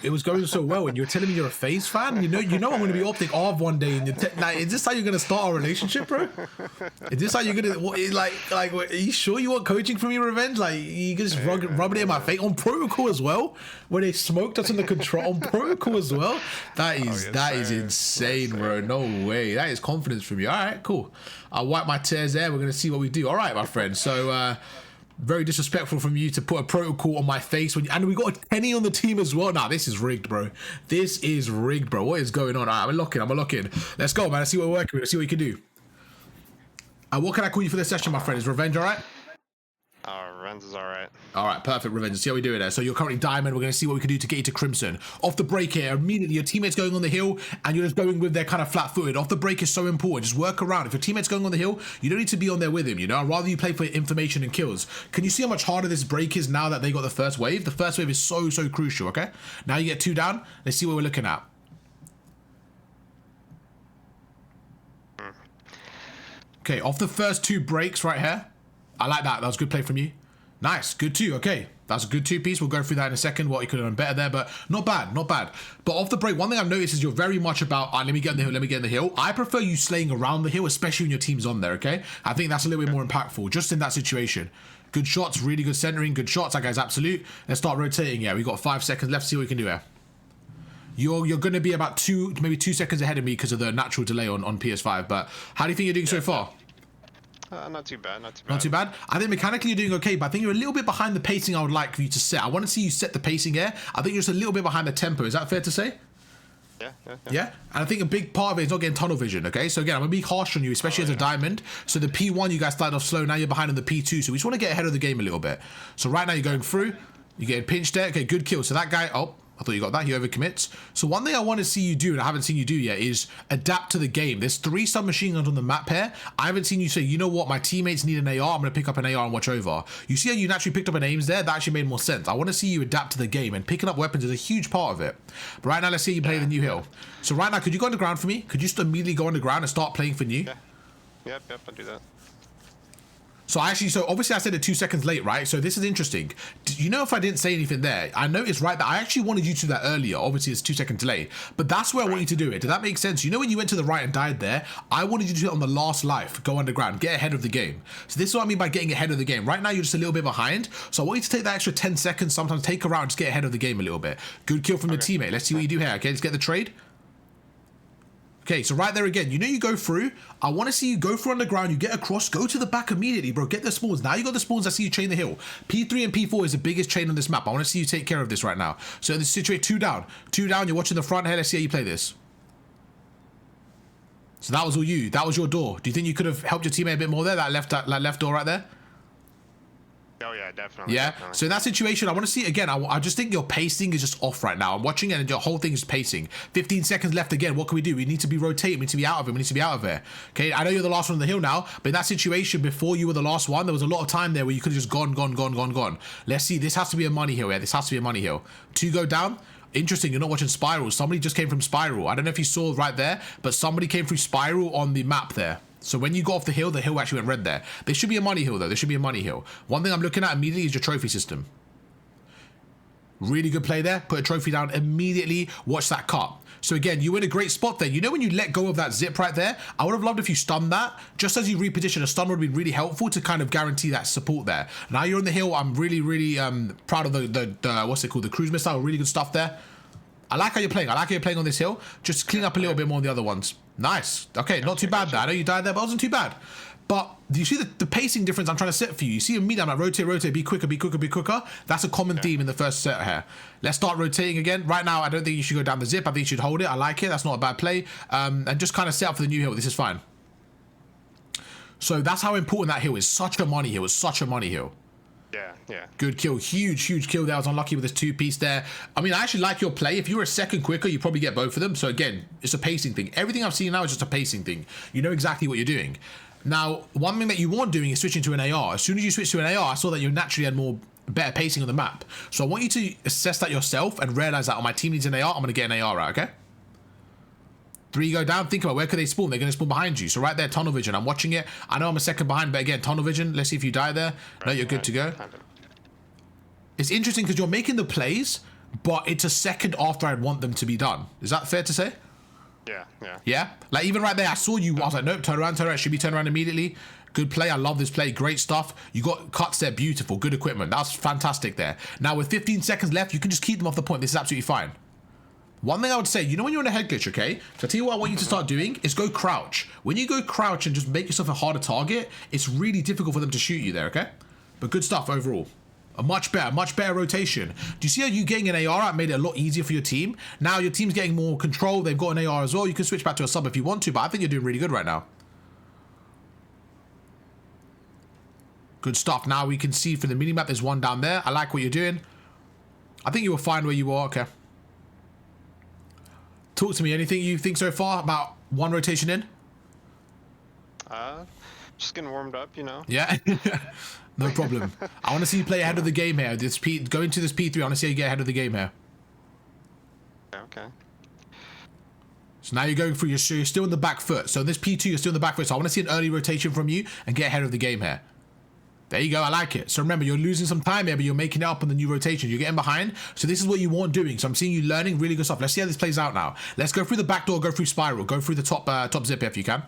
it was going so well, and you're telling me you're a FaZe fan. You know I'm going to be opting Arv one day, and like, is this how you're going to start our relationship, bro? Is this how you're going to like? Are you sure you want coaching from me, Revenge? Like you just rub it in my face on protocol as well, where they smoked us in the control on protocol as well. That is insane, bro. No way. That is confidence from you. All right, cool. I'll wipe my tears there. We're going to see what we do. All right, my friend. So. Very disrespectful from you to put a protocol on my face and we got a Kenny on the team as well. Nah, this is rigged, bro. This is rigged, bro. What is going on? All right, I'm a lock in. Let's go, man. Let's see what we're working with. Let's see what you can do. What can I call you for this session, my friend? Is Revenge all right? Revenge is all right. All right, perfect, Revenge. Let's see how we do it there. So you're currently Diamond. We're going to see what we can do to get you to Crimson. Off the break here, immediately your teammate's going on the hill and you're just going with their kind of flat-footed. Off the break is so important. Just work around. If your teammate's going on the hill, you don't need to be on there with him, you know? I'd rather you play for information and kills. Can you see how much harder this break is now that they got the first wave? The first wave is so crucial, okay? Now you get 2 down. Let's see what we're looking at. Okay, off the first 2 breaks right here. I like that. That was a good play from you. Nice, good 2. Okay, that's a good 2-piece. We'll go through that in a second. What you could have done better there, but not bad, not bad. But off the break, one thing I've noticed is you're very much about, let me get in the hill, let me get in the hill. I prefer you slaying around the hill, especially when your team's on there, okay? I think that's a little bit more impactful, just in that situation. Good shots, really good centering, good shots. That guy's absolute. Let's start rotating. Yeah, we've got 5 seconds left. See what we can do here. You're going to be about maybe 2 seconds ahead of me because of the natural delay on PS5. But how do you think you're doing so far? Not too bad, not too bad. Not too bad. I think mechanically you're doing okay, but I think you're a little bit behind the pacing I would like for you to set. I want to see you set the pacing here. I think you're just a little bit behind the tempo. Is that fair to say? Yeah? And I think a big part of it is not getting tunnel vision, okay? So again, I'm going to be harsh on you, especially as a diamond. So the P1, you guys started off slow. Now you're behind on the P2. So we just want to get ahead of the game a little bit. So right now you're going through. You're getting pinched there. Okay, good kill. So that guy, I thought you got that. He overcommits. So one thing I want to see you do, and I haven't seen you do yet, is adapt to the game. There's 3 submachine guns on the map here. I haven't seen you say, you know what, my teammates need an AR. I'm going to pick up an AR and watch over. You see how you naturally picked up an aims there? That actually made more sense. I want to see you adapt to the game, and picking up weapons is a huge part of it. But right now, let's see you play the new hill. So right now, could you go on the ground for me? Could you just immediately go on the ground and start playing for new? Yep, I'll do that. So obviously I said it 2 seconds late, right? So this is interesting. You know, if I didn't say anything there, I noticed, right, that I actually wanted you to do that earlier. Obviously it's 2 second delay, but that's where I want you to do it. Did that make sense? You know, when you went to the right and died there, I wanted you to do it on the last life, go underground, get ahead of the game. So this is what I mean by getting ahead of the game. Right now, you're just a little bit behind. So I want you to take that extra 10 seconds, sometimes take a round, just get ahead of the game a little bit. Good kill from the teammate. Let's see what you do here. Okay, let's get the trade. Okay, so right there again, you know you go through. I want to see you go through underground. You get across, go to the back immediately, bro. Get the spawns. Now you got the spawns. I see you chain the hill. P3 and P4 is the biggest chain on this map. I want to see you take care of this right now. So in this situation, 2 down. 2 down. You're watching the front here. Let's see how you play this. So that was all you. That was your door. Do you think you could have helped your teammate a bit more there? That left door right there? Oh yeah, definitely. Yeah. Definitely. So in that situation, I want to see again. I just think your pacing is just off right now. I'm watching it, and your whole thing is pacing. 15 seconds left again. What can we do? We need to be rotating. We need to be out of it. We need to be out of it. Okay. I know you're the last one on the hill now, but in that situation, before you were the last one, there was a lot of time there where you could have just gone. Let's see. This has to be a money hill. Yeah, this has to be a money hill. 2 go down. Interesting, you're not watching Spiral. Somebody just came from Spiral. I don't know if you saw right there, but somebody came through Spiral on the map there. So when you got off the hill actually went red there. There should be a money hill though. There should be a money hill. One thing I'm looking at immediately is your trophy system. Really good play there. Put a trophy down immediately. Watch that cut. So again, you were in a great spot there. You know when you let go of that zip right there? I would have loved if you stunned that. Just as you reposition, a stun would be really helpful to kind of guarantee that support there. Now you're on the hill. I'm really proud of the what's it called? The cruise missile. Really good stuff there. I like how you're playing. I like how you're playing on this hill. Just clean up a little bit more on the other ones. Nice. Okay, not too bad there. I know you died there, but it wasn't too bad. But do you see the pacing difference I'm trying to set for you? You see immediately, I'm like, rotate, be quicker. That's a common theme in the first set here. Let's start rotating again. Right now, I don't think you should go down the zip. I think you should hold it. I like it. That's not a bad play. And just kind of set up for the new hill. This is fine. So that's how important that hill is. Such a money hill. It's such a money hill. Yeah. Good kill. Huge kill there. I was unlucky with this 2-piece there. I mean, I actually like your play. If you were a second quicker, you probably get both of them. So again, it's a pacing thing. Everything I've seen now is just a pacing thing. You know exactly what you're doing. Now, one thing that you weren't doing is switching to an AR. As soon as you switch to an AR, I saw that you naturally had better pacing on the map. So I want you to assess that yourself and realize that, oh, my team needs an AR. I'm going to get an AR out, okay? 3 go down. Think about where could they spawn. They're going to spawn behind you. So right there, tunnel vision. I'm watching it. I know I'm a second behind, but again, tunnel vision. Let's see if you die there. No, you're good to go. It's interesting because you're making the plays, but it's a second after I'd want them to be done. Is that fair to say? Yeah, yeah. Yeah? Like, even right there, I saw you. I was like, nope, turn around. Should be turned around immediately. Good play. I love this play. Great stuff. You got cuts there. Beautiful. Good equipment. That's fantastic there. Now, with 15 seconds left, you can just keep them off the point. This is absolutely fine. One thing I would say, you know when you're in a head glitch, okay? So I tell you what I want you to start doing is go crouch. When you go crouch and just make yourself a harder target, it's really difficult for them to shoot you there, okay? But good stuff overall. A much better rotation. Do you see how you getting an AR out made it a lot easier for your team? Now your team's getting more control. They've got an AR as well. You can switch back to a sub if you want to, but I think you're doing really good right now. Good stuff. Now we can see for the minimap, there's one down there. I like what you're doing. I think you were fine where you are. Okay. Talk to me. Anything you think so far about one rotation in? Just getting warmed up, you know. Yeah. No problem. I want to see you play ahead of the game here. Go into this P3. I want to see how you get ahead of the game here. Okay. So now you're going through. You're still in the back foot. So this P2, you're still in the back foot. So I want to see an early rotation from you and get ahead of the game here. There you go. I like it. So remember, you're losing some time here, but you're making it up on the new rotation. You're getting behind. So this is what you want doing. So I'm seeing you learning really good stuff. Let's see how this plays out now. Let's go through the back door, go through spiral, go through the top zip if you can.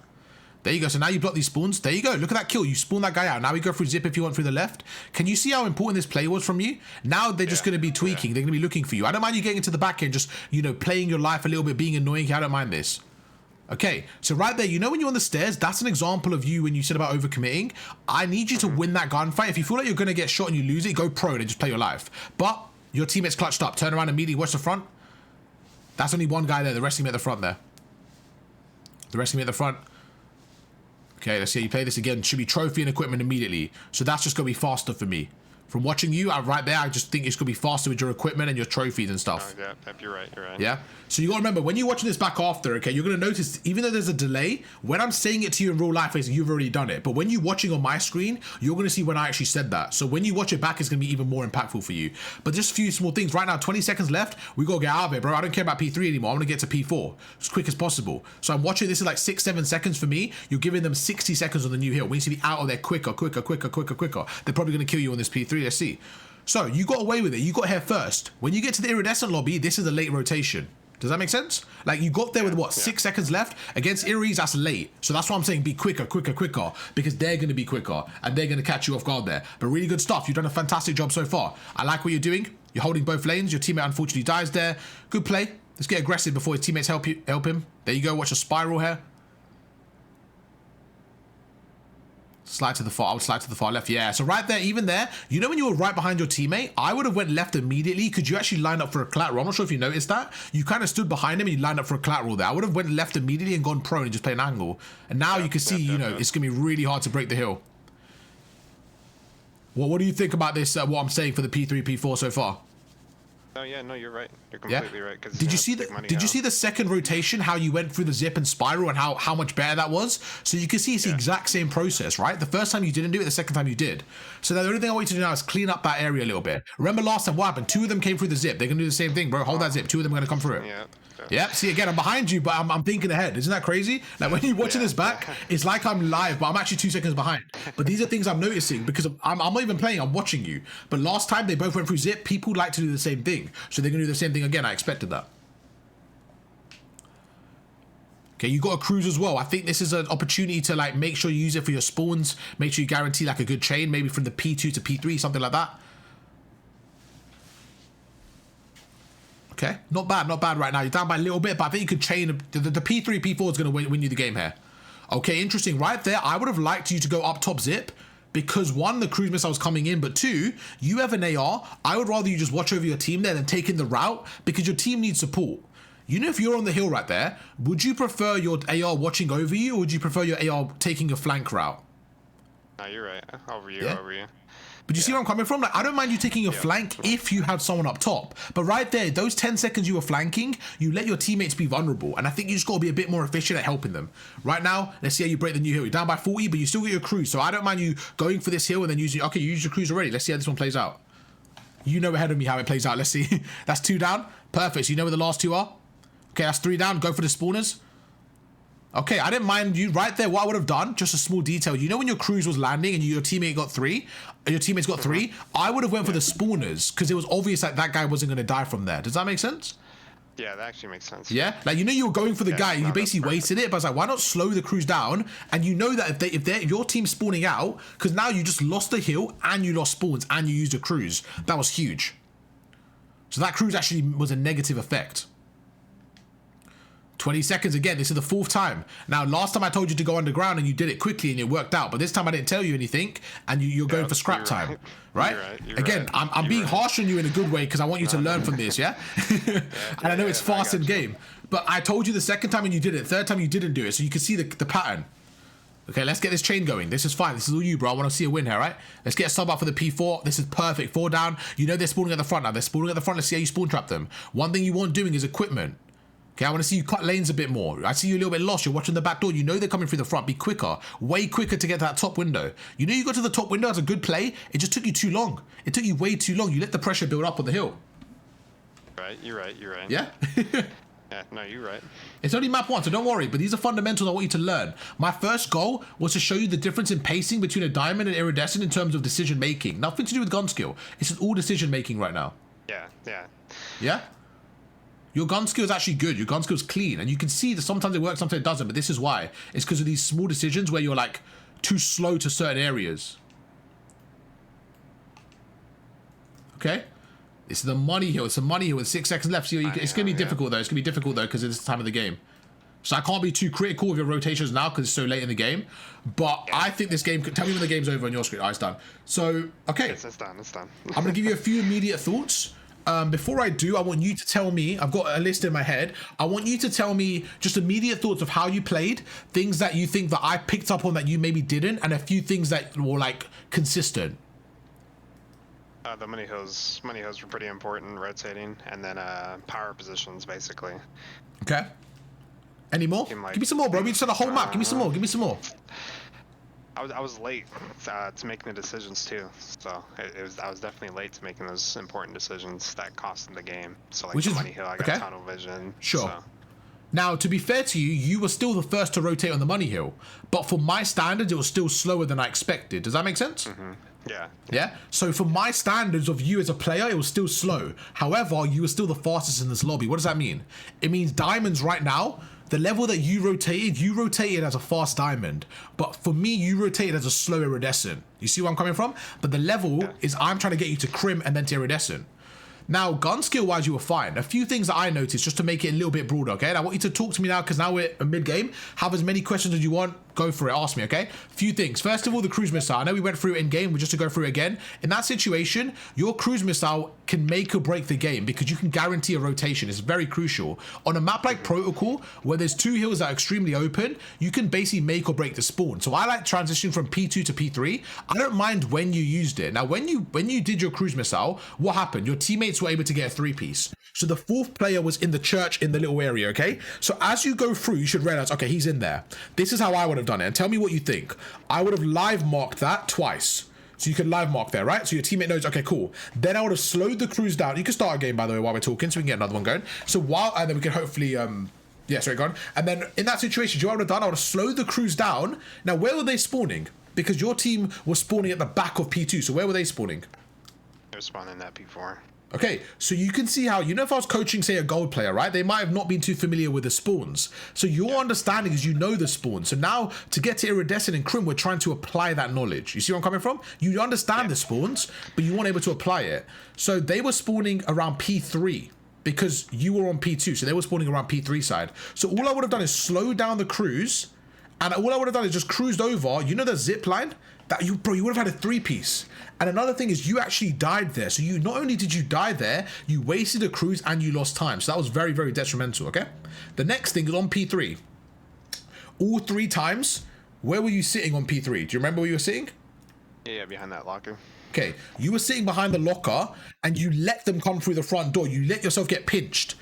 There you go. So now you block these spawns. There you go. Look at that kill. You spawn that guy out. Now we go through zip if you want through the left. Can you see how important this play was from you? Now they're just going to be tweaking. They're going to be looking for you. I don't mind you getting into the back end, just, you know, playing your life a little bit, being annoying. I don't mind this. Okay, so right there, you know when you're on the stairs, that's an example of you when you said about overcommitting. I need you to win that gunfight. If you feel like you're going to get shot and you lose it, go pro and just play your life. But your teammate's clutched up. Turn around immediately, watch the front. That's only one guy there. The rest of them at the front there. The rest of them at the front. Okay, let's see how you play this again. Should be trophy and equipment immediately. So that's just going to be faster for me. From watching you, right there, I just think it's going to be faster with your equipment and your trophies and stuff. Oh, yeah, you're right, you're right. Yeah? So you got to remember, when you're watching this back after, okay, you're going to notice, even though there's a delay, when I'm saying it to you in real life, you've already done it. But when you're watching on my screen, you're going to see when I actually said that. So when you watch it back, it's going to be even more impactful for you. But just a few small things. Right now, 20 seconds left. We got to get out of it, bro. I don't care about P3 anymore. I want to get to P4 as quick as possible. So I'm watching, this is like 6-7 seconds for me. You're giving them 60 seconds on the new hill. We need to be out of there quicker. They're probably going to kill you on this P3. Let's see. So you got away with it. You got here first. When you get to the iridescent lobby, this is a late rotation. Does that make sense? Like you got there with what, 6 seconds left? Against Iris, that's late. So that's why I'm saying be quicker, because they're going to be quicker and they're going to catch you off guard there. But really good stuff. You've done a fantastic job so far. I like what you're doing. You're holding both lanes. Your teammate unfortunately dies there. Good play. Let's get aggressive before his teammates help him. There you go. Watch a spiral here. Slide to the far, I would slide to the far left. Yeah, so right there, even there, you know when you were right behind your teammate, I would have went left immediately because you actually lined up for a collateral. I'm not sure if you noticed that. You kind of stood behind him and you lined up for a collateral there. I would have went left immediately and gone prone and just played an angle. And now you can see, you know, it's going to be really hard to break the hill. Well, what do you think about this, what I'm saying for the P3, P4 so far? Oh yeah, no, you're right. You're completely right. Did you see the second rotation? How you went through the zip and spiral and how much better that was? So you can see it's the exact same process, right? The first time you didn't do it, the second time you did. So the only thing I want you to do now is clean up that area a little bit. Remember last time what happened? 2 of them came through the zip. They're gonna do the same thing, bro. Hold that zip. 2 of them are gonna come through it. Yeah. Yeah. See, again, I'm behind you, but I'm thinking ahead. Isn't that crazy? Like when you're watching this back, it's like I'm live, but I'm actually 2 seconds behind. But these are things I'm noticing because I'm not even playing. I'm watching you. But last time they both went through zip. People like to do the same thing, so they're gonna do the same thing again. I expected that. Okay, you got a cruise as well. I think this is an opportunity to like make sure you use it for your spawns. Make sure you guarantee like a good chain, maybe from the P2 to P3, something like that. Okay, not bad right now. You're down by a little bit, but I think you could chain. The P3, P4 is going to win you the game here. Okay, interesting. Right there, I would have liked you to go up top zip because 1, the cruise missile was coming in, but 2, you have an AR. I would rather you just watch over your team there than take in the route because your team needs support. You know, if you're on the hill right there, would you prefer your AR watching over you or would you prefer your AR taking a flank route? No, you're right. Over you. But you see where I'm coming from? Like, I don't mind you taking a flank if you had someone up top. But right there, those 10 seconds you were flanking, you let your teammates be vulnerable. And I think you just got to be a bit more efficient at helping them. Right now, let's see how you break the new hill. You're down by 40, but you still get your cruise. So I don't mind you going for this hill and then using... Okay, you use your cruise already. Let's see how this one plays out. You know ahead of me how it plays out. Let's see. That's 2 down. Perfect. So you know where the last 2 are? Okay, that's 3 down. Go for the spawners. Okay, I didn't mind you right there. What I would have done, just a small detail. You know when your cruise was landing and your teammate got 3, your teammates got 3, I would have went for the spawners because it was obvious that guy wasn't going to die from there. Does that make sense? Yeah, that actually makes sense. Yeah, like you know you were going for the guy, you basically wasted it, but I was like, why not slow the cruise down? And you know that if your team's spawning out, because now you just lost the hill and you lost spawns and you used a cruise. That was huge. So that cruise actually was a negative effect. 20 seconds again. This is the 4th time. Now, last time I told you to go underground and you did it quickly and it worked out. But this time I didn't tell you anything and you're going for scrap time, right? You're again, right. I'm being harsh on you in a good way because I want you to learn from this, yeah? And I know it's fast in game. But I told you the 2nd time and you did it. 3rd time you didn't do it. So you can see the pattern. Okay, let's get this chain going. This is fine. This is all you, bro. I want to see a win here, right? Let's get a sub up for the P4. This is perfect. 4 down. You know they're spawning at the front now. They're spawning at the front. Let's see how you spawn trap them. One thing you want doing is equipment. Okay, I want to see you cut lanes a bit more. I see you a little bit lost. You're watching the back door. You know they're coming through the front. Be quicker. Way quicker to get to that top window. You know you got to the top window as a good play. It just took you too long. It took you way too long. You let the pressure build up on the hill. Right, you're right. Yeah? Yeah, no, you're right. It's only map 1, so don't worry. But these are fundamentals I want you to learn. My first goal was to show you the difference in pacing between a diamond and iridescent in terms of decision making. Nothing to do with gun skill. It's just all decision making right now. Yeah. Yeah? Your gun skill is actually good. Your gun skill is clean. And you can see that sometimes it works, sometimes it doesn't. But this is why. It's because of these small decisions where you're like too slow to certain areas. Okay? It's the money hill. It's a money hill with 6 seconds left. So it's going to be difficult, though. It's going to be difficult, though, because it's the time of the game. So I can't be too critical of your rotations now because it's so late in the game. But I think this game... Tell me when the game's over on your screen. It's done. So, okay. Yes, it's done. I'm going to give you a few immediate thoughts. Before I do, I want you to tell me... I've got a list in my head. I want you to tell me just immediate thoughts of how you played, things that you think that I picked up on that you maybe didn't, and a few things that were, like, consistent. The money hills were pretty important, rotating, and then power positions, basically. Okay. Any more? Give me some more, bro. We just said a whole map. Give me some more. I was late to making the decisions too, so I was definitely late to making those important decisions that costed the game. So like the money hill, I got tunnel vision. Sure. So. Now, to be fair to you, you were still the first to rotate on the money hill, but for my standards, it was still slower than I expected. Does that make sense? Mm-hmm. Yeah. Yeah? So for my standards of you as a player, it was still slow. However, you were still the fastest in this lobby. What does that mean? It means diamonds right now, the level that you rotated as a fast diamond. But for me, you rotated as a slow iridescent. You see where I'm coming from? But the level is I'm trying to get you to crim and then to iridescent. Now, gun skill wise, you were fine. A few things that I noticed just to make it a little bit broader, okay? And I want you to talk to me now because now we're mid-game. Have as many questions as you want. Go for it. Ask me, okay? Few things. First of all, the cruise missile. I know we went through it in game, but just to go through it again. In that situation, your cruise missile can make or break the game because you can guarantee a rotation. It's very crucial. On a map like Protocol, where there's 2 hills that are extremely open, you can basically make or break the spawn. So I like transition from P2 to P3. I don't mind when you used it. Now, when you did your cruise missile, what happened? Your teammates were able to get a 3-piece. So the 4th player was in the church in the little area, okay? So as you go through, you should realize, okay, he's in there. This is how I would have done it. And tell me what you think. I would have live marked that twice. So you can live mark there, right? So your teammate knows, okay, cool. Then I would have slowed the cruise down. You can start a game, by the way, while we're talking, so we can get another one going. So and then we can hopefully, yeah, sorry, go on. And then in that situation, do you know what I would have done? I would have slowed the cruise down. Now, where were they spawning? Because your team was spawning at the back of P2. So where were they spawning? They were spawning that P4. Okay, so you can see how, you know, if I was coaching, say, a gold player, right? They might have not been too familiar with the spawns. So your understanding is you know the spawns. So now to get to iridescent and crim, we're trying to apply that knowledge. You see where I'm coming from? You understand the spawns, but you weren't able to apply it. So they were spawning around P3 because you were on P2. So they were spawning around P3 side. So all I would have done is slow down the cruise. And all I would have done is just cruised over. You know the zip line? That you would have had a 3-piece. And another thing is you actually died there. So you not only did you die there, you wasted a cruise and you lost time. So that was very, very detrimental, okay? The next thing is on P3. All 3 times, where were you sitting on P3? Do you remember where you were sitting? Yeah, behind that locker. Okay, you were sitting behind the locker and you let them come through the front door. You let yourself get pinched.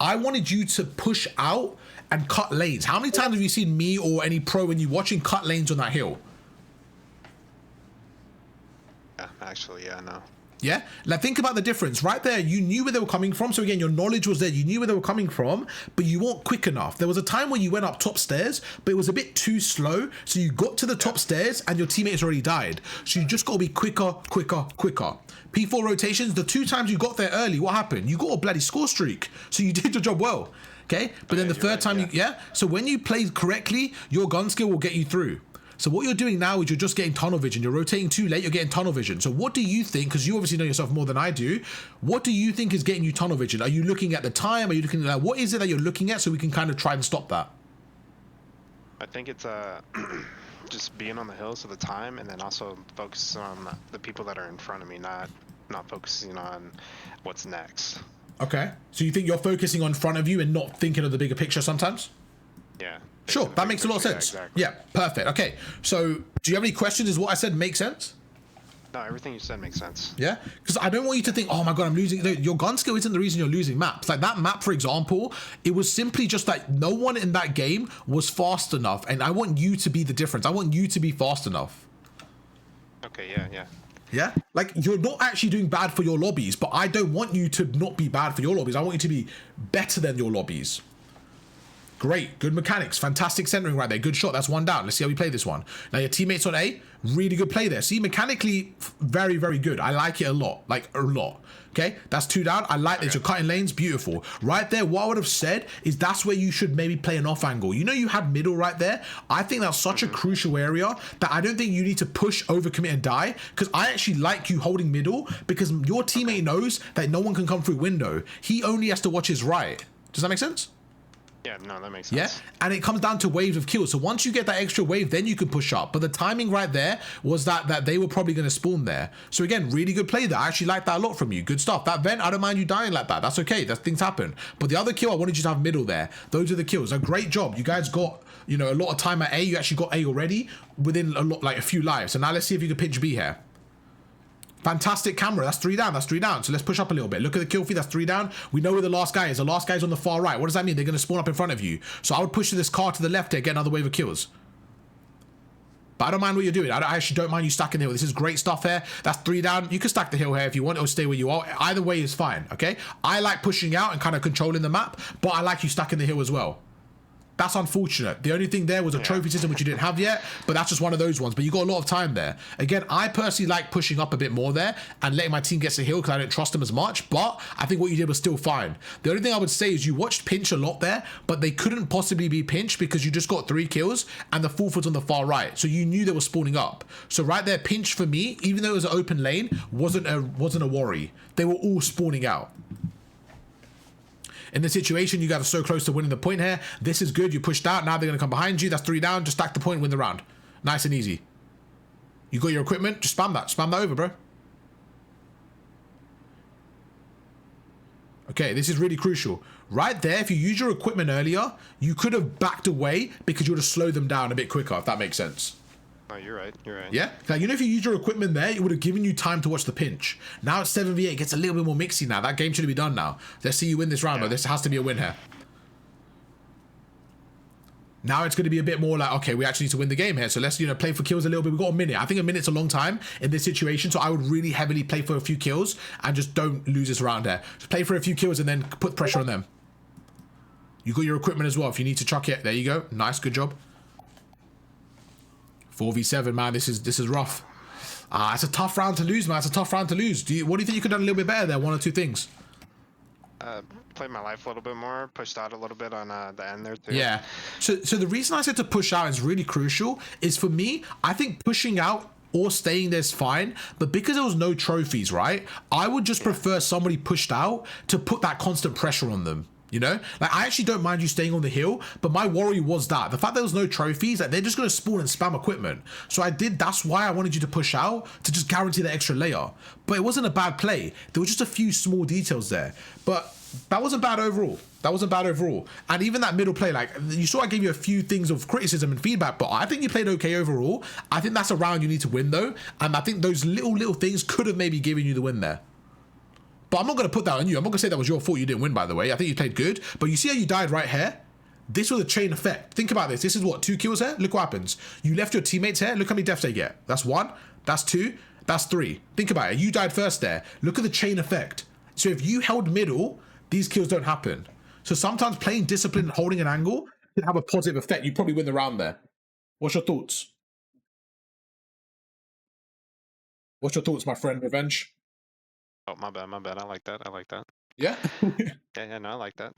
I wanted you to push out and cut lanes. How many times have you seen me or any pro when you're watching cut lanes on that hill? Yeah, actually, yeah, no. Yeah, like think about the difference right there. You knew where they were coming from. So again, your knowledge was there. You knew where they were coming from, but you weren't quick enough. There was a time where you went up top stairs, but it was a bit too slow. So you got to the top stairs and your teammates already died. So you just got to be quicker. P4 rotations, the 2 times you got there early, what happened? You got a bloody score streak. So you did your job well. Okay, but then the third time, so when you play correctly, your gun skill will get you through. So what you're doing now is you're just getting tunnel vision. You're rotating too late, you're getting tunnel vision. So what do you think, because you obviously know yourself more than I do, what do you think is getting you tunnel vision? Are you looking at the time? Are you looking at, what is it that you're looking at so we can kind of try and stop that? I think it's just being on the hills at the time, and then also focusing on the people that are in front of me, not focusing on what's next. Okay, so you think you're focusing on front of you and not thinking of the bigger picture sometimes? Yeah. Sure, that makes a lot of sense. Yeah, exactly. Yeah, perfect. Okay, so do you have any questions? Does what I said make sense? No, everything you said makes sense. Yeah, because I don't want you to think, oh my god, I'm losing. Your gun skill isn't the reason you're losing maps. Like that map, for example, it was simply just that no one in that game was fast enough, and I want you to be the difference. I want you to be fast enough. Okay, yeah. Yeah, like you're not actually doing bad for your lobbies, but I don't want you to not be bad for your lobbies. I want you to be better than your lobbies. Great, good mechanics, fantastic centering right there, good shot, that's 1 down. Let's see how we play this one. Now your teammates on A, really good play there. See, mechanically, very, very good. I like it a lot, okay? That's 2 down, I like this, you're cutting lanes, beautiful. Right there, what I would have said is that's where you should maybe play an off angle. You know you had middle right there? I think that's such a crucial area that I don't think you need to push, overcommit and die, because I actually like you holding middle because your teammate knows that no one can come through window. He only has to watch his right. Does that make sense? Yeah, no, that makes sense. Yeah, and it comes down to waves of kills. So once you get that extra wave, then you can push up. But the timing right there was that they were probably going to spawn there. So again, really good play there. I actually like that a lot from you. Good stuff. That vent, I don't mind you dying like that. That's okay. That things happen. But the other kill, I wanted you to have middle there. Those are the kills. A great job. You guys got, you know, a lot of time at A. You actually got A already within a lot, like a few lives. So now let's see if you can pinch B here. Fantastic camera. That's 3 down. That's 3 down. So let's push up a little bit. Look at the kill feed. That's 3 down. We know where the last guy is. The last guy's on the far right. What does that mean? They're going to spawn up in front of you. So I would push this car to the left here, get another wave of kills. But I don't mind what you're doing. I actually don't mind you stacking the hill. This is great stuff here. That's 3 down. You can stack the hill here if you want, or stay where you are. Either way is fine, okay? I like pushing out and kind of controlling the map, but I like you stacking the hill as well. That's unfortunate. The only thing there was a trophy system, which you didn't have yet, but that's just one of those ones. But you got a lot of time there. Again, I personally like pushing up a bit more there and letting my team get to hill because I don't trust them as much, but I think what you did was still fine. The only thing I would say is you watched pinch a lot there, but they couldn't possibly be pinch because you just got 3 kills and the 4th was on the far right. So you knew they were spawning up. So right there, pinch for me, even though it was an open lane, wasn't a worry. They were all spawning out. In the situation, you guys are so close to winning the point here. This is good. You pushed out. Now they're going to come behind you. That's 3 down. Just stack the point, win the round. Nice and easy. You got your equipment. Just spam that. Spam that over, bro. Okay, this is really crucial. Right there, if you use your equipment earlier, you could have backed away because you would have slowed them down a bit quicker, if that makes sense. Oh, you're right. You're right. Yeah? Like, you know, if you use your equipment there, it would have given you time to watch the pinch. Now it's 7v8. It gets a little bit more mixy now. That game should be done now. Let's see you win this round, bro. This has to be a win here. Now it's going to be a bit more like, okay, we actually need to win the game here. So let's, you know, play for kills a little bit. We've got a minute. I think a minute's a long time in this situation. So I would really heavily play for a few kills and just don't lose this round here. Just play for a few kills and then put pressure on them. You got your equipment as well. If you need to chuck it, there you go. Nice, good job. 4v7, man. This is rough. It's a tough round to lose, man. It's a tough round to lose. What do you think you could have done a little bit better there? 1 or 2 things. Played my life a little bit more, pushed out a little bit on the end there too. Yeah. So the reason I said to push out is really crucial is for me, I think pushing out or staying there's fine, but because there was no trophies, right? I would just prefer somebody pushed out to put that constant pressure on them. You know, like I actually don't mind you staying on the hill, but my worry was that the fact there was no trophies, like they're just going to spawn and spam equipment. So that's why I wanted you to push out to just guarantee the extra layer. But it wasn't a bad play. There were just a few small details there, but that wasn't bad overall. That wasn't bad overall. And even that middle play, like you saw, I gave you a few things of criticism and feedback, but I think you played okay overall. I think that's a round you need to win though. And I think those little things could have maybe given you the win there. But I'm not going to put that on you. I'm not going to say that was your fault you didn't win, by the way. I think you played good. But you see how you died right here? This was a chain effect. Think about this. This is what, 2 kills here? Look what happens. You left your teammates here. Look how many deaths they get. That's 1. That's 2. That's 3. Think about it. You died first there. Look at the chain effect. So if you held middle, these kills don't happen. So sometimes playing discipline and holding an angle can have a positive effect. You probably win the round there. What's your thoughts? What's your thoughts, my friend? Revenge? Oh, my bad, my bad. I like that. I like that. Yeah? Yeah, no, I like that.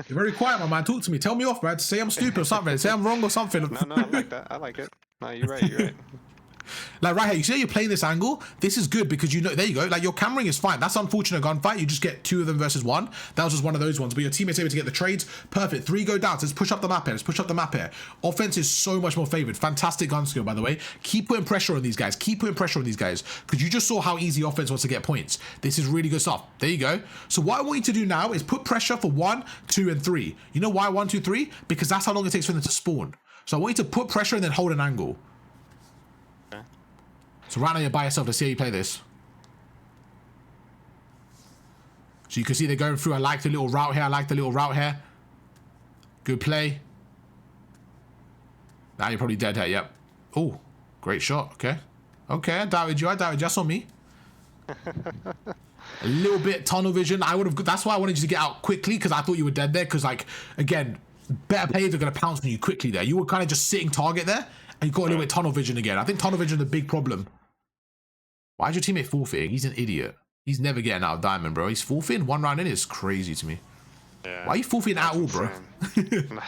You're very quiet, my man. Talk to me. Tell me off, man. Say I'm stupid or something. Say I'm wrong or something. No, I like that. I like it. No, you're right, you're right. Like right here, you see how you're playing this angle? This is good because you know, there you go. Like your cameraing is fine. That's unfortunate gunfight. You just get 2 of them versus 1. That was just one of those ones. But your teammate's able to get the trades. Perfect. 3 go down. So let's push up the map here. Let's push up the map here. Offense is so much more favored. Fantastic gun skill, by the way. Keep putting pressure on these guys. Keep putting pressure on these guys because you just saw how easy offense was to get points. This is really good stuff. There you go. So what I want you to do now is put pressure for 1, 2, and 3. You know why 1, 2, 3? Because that's how long it takes for them to spawn. So I want you to put pressure and then hold an angle. So right now you're by yourself. Let's see how you play this. So you can see they're going through. I like the little route here. I like the little route here. Good play. Now you're probably dead here. Yep. Oh, great shot. Okay. Okay, I doubted you. I doubted you. That's on me. A little bit tunnel vision. I would have. That's why I wanted you to get out quickly because I thought you were dead there. Because like again, better players are going to pounce on you quickly there. You were kind of just sitting target there, and you got a little bit tunnel vision again. I think tunnel vision is a big problem. Why is your teammate forfeiting? He's an idiot. He's never getting out of diamond, bro. He's forfeiting 1 round in. It's crazy to me. Yeah, why are you forfeiting at all, bro? No.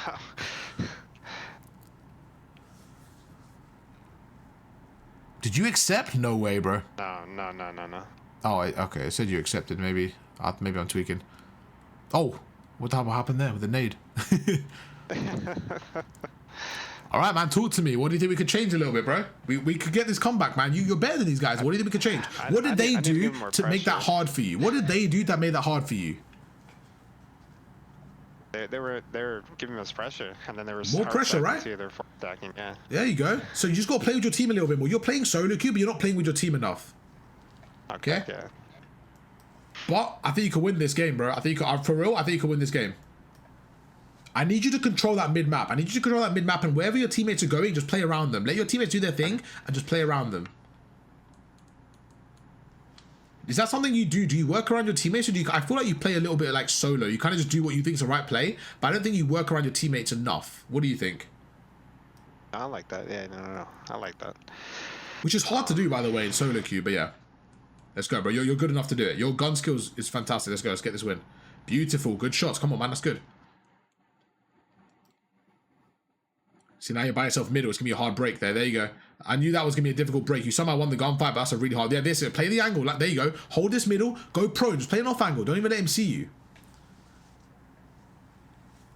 Did you accept? No way, bro. No. Oh, okay. I said you accepted. Maybe I'm tweaking. Oh, what the hell happened there with the nade? All right, man, talk to me. What do you think we could change a little bit, bro? We could get this comeback, man. You're better than these guys. What do you think we could change? What did they do to make that hard for you? What did they do that made that hard for you? They were giving us pressure, and then there was more pressure, right? They're attacking, yeah. There you go. So you just got to play with your team a little bit more. You're playing solo queue, but you're not playing with your team enough. Okay. Yeah. But I think you can win this game, bro. I think you can, for real. I think you can win this game. I need you to control that mid-map. I need you to control that mid-map, and wherever your teammates are going, just play around them. Let your teammates do their thing, and just play around them. Is that something you do? Do you work around your teammates, or do you... I feel like you play a little bit like solo. You kind of just do what you think is the right play, but I don't think you work around your teammates enough. What do you think? I like that. Yeah, no. I like that. Which is hard to do, by the way, in solo queue, but yeah. Let's go, bro. You're good enough to do it. Your gun skills is fantastic. Let's go. Let's get this win. Beautiful. Good shots. Come on, man. That's good. See, now you're by yourself middle. It's going to be a hard break there. There you go. I knew that was going to be a difficult break. You somehow won the gunfight, but that's a really hard... Yeah, this is... Play the angle. Like, there you go. Hold this middle. Go prone. Just play an off angle. Don't even let him see you.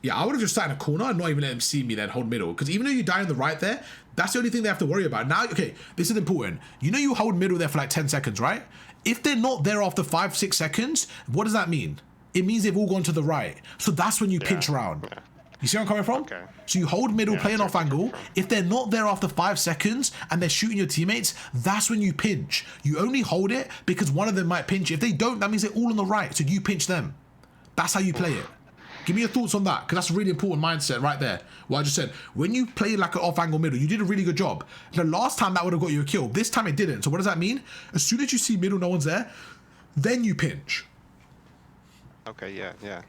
Yeah, I would have just sat in a corner and not even let him see me then hold middle. Because even though you die on the right there, that's the only thing they have to worry about. Now, okay, this is important. You know you hold middle there for like 10 seconds, right? If they're not there after 5, 6 seconds, what does that mean? It means they've all gone to the right. So that's when you pinch around. Yeah. You see where I'm coming from? Okay. So you hold middle, play an off angle. If they're not there after 5 seconds and they're shooting your teammates, that's when you pinch. You only hold it because one of them might pinch. If they don't, that means they're all on the right. So you pinch them. That's how you play it. Give me your thoughts on that, because that's a really important mindset right there. What I just said, when you play like an off angle middle, you did a really good job. The last time that would have got you a kill. This time it didn't. So what does that mean? As soon as you see middle, no one's there, then you pinch. Okay, yeah.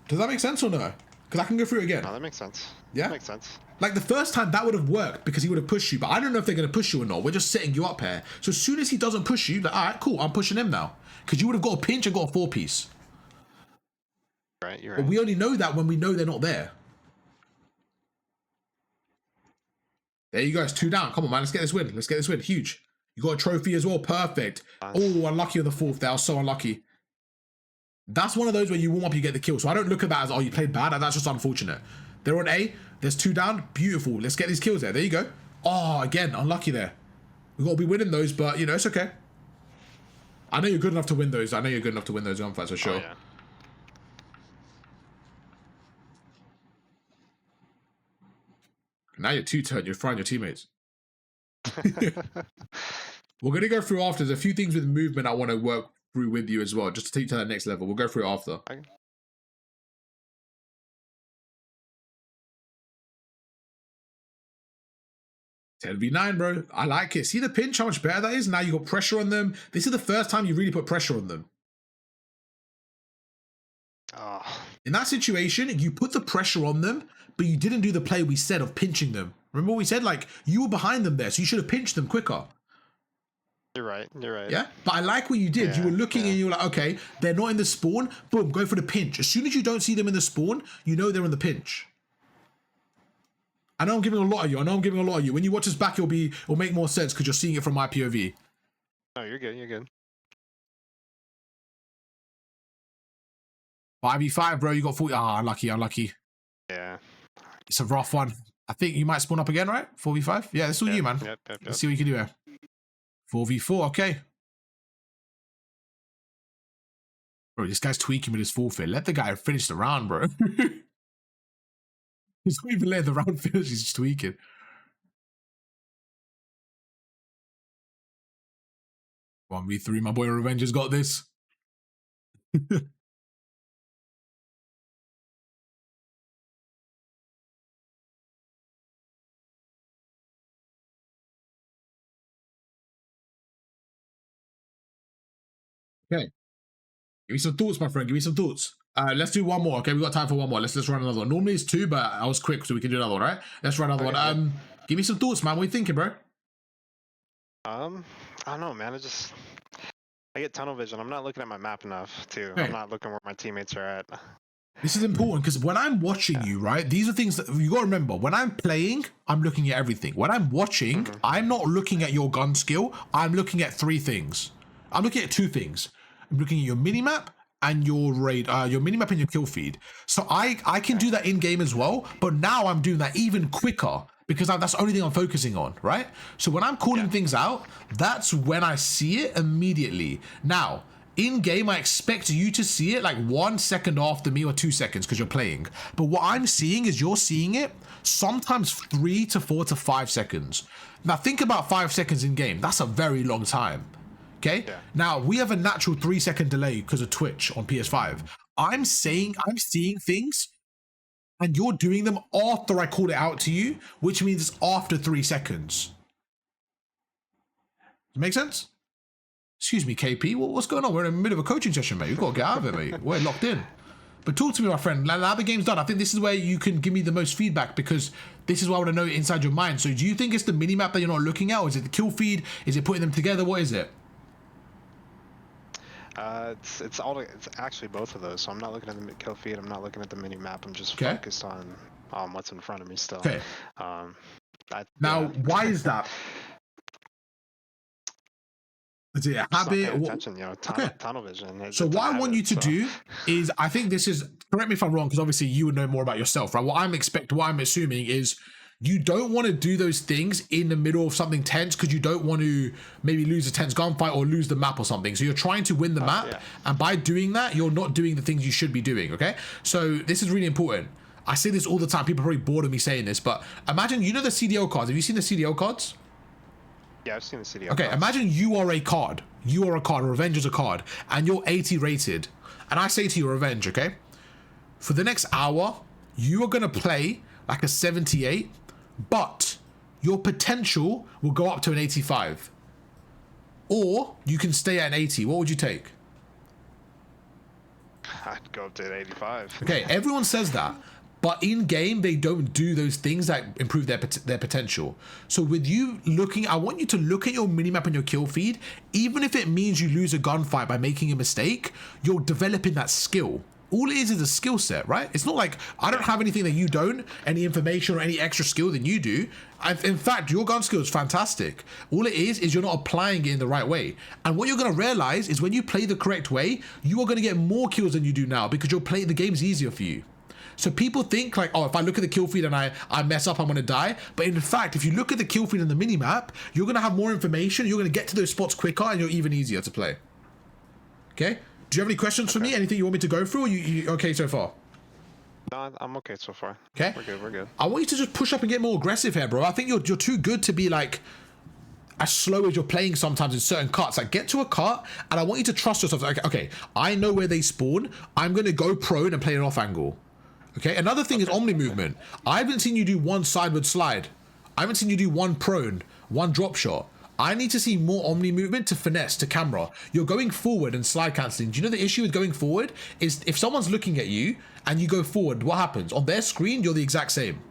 Does that make sense or no? Because I can go through it again. No, that makes sense. Yeah? That makes sense. Like the first time that would have worked because he would have pushed you, but I don't know if they're going to push you or not. We're just setting you up here. So as soon as he doesn't push you, like, all right, cool, I'm pushing him now. Because you would have got a pinch and got a 4-piece. Right, you're right. But we only know that when we know they're not there. There you go, it's 2 down. Come on, man, let's get this win. Let's get this win. Huge. You got a trophy as well. Perfect. Nice. Oh, unlucky on the 4th there. I was so unlucky. That's one of those where you warm up, you get the kill. So I don't look at that as, oh, you played bad. That's just unfortunate. They're on A. There's 2 down. Beautiful. Let's get these kills there. There you go. Oh, again, unlucky there. We've got to be winning those, but, you know, it's okay. I know you're good enough to win those. I know you're good enough to win those gunfights for sure. Oh, yeah. Now you're 2-turn. You're frying your teammates. We're going to go through after. There's a few things with movement I want to work through with you as well, just to take you to that next level. We'll go through it after. Okay. 10v9, bro. I like it. See the pinch, how much better that is? Now you got pressure on them. This is the first time you really put pressure on them. Oh. In that situation, you put the pressure on them, but you didn't do the play we said of pinching them. Remember what we said? Like, you were behind them there, so you should have pinched them quicker. You're right. You're right. Yeah, but I like what you did. Yeah, you were looking and you were like, okay, they're not in the spawn. Boom, go for the pinch. As soon as you don't see them in the spawn, you know they're in the pinch. I know I'm giving a lot of you. When you watch this back, it'll make more sense because you're seeing it from my POV. No, you're good. You're good. 5v5, bro. You got 40. Ah, unlucky. Yeah. It's a rough one. I think you might spawn up again, right? 4v5? Yeah, that's all you, man. Yep. Let's see what you can do here. 4v4, okay. Bro, this guy's tweaking with his forfeit. Let the guy finish the round, bro. He's not even letting the round finish, he's just tweaking. One v3, my boy Revenge has got this. Okay. Give me some thoughts, my friend. Give me some thoughts. Let's do one more. Okay, we got time for one more. Let's run another one. Normally it's 2, but I was quick, so we can do another one, right? Let's run another one. Give me some thoughts, man. What are you thinking, bro? I don't know, man. I get tunnel vision. I'm not looking at my map enough, too. Okay. I'm not looking where my teammates are at. This is important because when I'm watching you, right, these are things that you got to remember. When I'm playing, I'm looking at everything. When I'm watching, I'm not looking at your gun skill. I'm looking at 3 things. I'm looking at 2 things. I'm looking at your minimap and your minimap and your kill feed. So I can do that in game as well, but now I'm doing that even quicker because that's the only thing I'm focusing on, right? So when I'm calling things out, that's when I see it immediately. Now, in game, I expect you to see it like 1 second after me or 2 seconds because you're playing. But what I'm seeing is you're seeing it sometimes 3 to 4 to 5 seconds. Now think about 5 seconds in game. That's a very long time. Okay. Yeah. Now we have a natural 3-second delay because of Twitch on PS5. I'm seeing things and you're doing them after I call it out to you, which means it's after 3 seconds. Does it make sense? Excuse me, KP. What's going on? We're in the middle of a coaching session, mate. You've got to get out of it, mate. We're locked in. But talk to me, my friend. Now the game's done. I think this is where you can give me the most feedback because this is what I want to know inside your mind. So do you think it's the minimap that you're not looking at? Or is it the kill feed? Is it putting them together? What is it? It's actually both of those. So I'm not looking at the kill feed. I'm not looking at the mini map. I'm just focused on what's in front of me still. Okay. Why is that? Is it a habit? Attention, tunnel vision. So what I want you to do is, I think this is, correct me if I'm wrong, because obviously you would know more about yourself, right? What I'm assuming is you don't want to do those things in the middle of something tense because you don't want to maybe lose a tense gunfight or lose the map or something. So you're trying to win the map, and by doing that, you're not doing the things you should be doing, okay? So this is really important. I say this all the time. People are probably bored of me saying this, but imagine, you know the CDO cards. Have you seen the CDO cards? Yeah, I've seen the CDO Okay, cards. Imagine you are a card. You are a card. Revenge is a card. And you're 80 rated. And I say to you, Revenge, okay? For the next hour, you are going to play like a 78, but your potential will go up to an 85. Or you can stay at an 80. What would you take? I'd go up to an 85. Okay, everyone says that. But in game, they don't do those things that improve their potential. So with you looking, I want you to look at your minimap and your kill feed. Even if it means you lose a gunfight by making a mistake, you're developing that skill. All it is a skill set, right? It's not like I don't have anything that you don't, any information or any extra skill than you do. In fact, your gun skill is fantastic. All it is you're not applying it in the right way. And what you're going to realize is when you play the correct way, you are going to get more kills than you do now because you're playing the game's easier for you. So people think like, oh, if I look at the kill feed and I mess up, I'm going to die. But in fact, if you look at the kill feed and the minimap, you're going to have more information. You're going to get to those spots quicker and you're even easier to play. Okay? Do you have any questions for me? Anything you want me to go through? Or you okay so far? No, I'm okay so far. Okay? We're good. I want you to just push up and get more aggressive here, bro. I think you're too good to be like as slow as you're playing sometimes in certain cuts. Like, get to a cut and I want you to trust yourself. Like, okay, I know where they spawn. I'm going to go prone and play an off angle. Okay, another thing is omni movement. I haven't seen you do one sideward slide. I haven't seen you do one prone, one drop shot. I need to see more omni movement to finesse to camera. You're going forward and slide cancelling. Do you know the issue with going forward is if someone's looking at you and you go forward, what happens? On their screen, you're the exact same.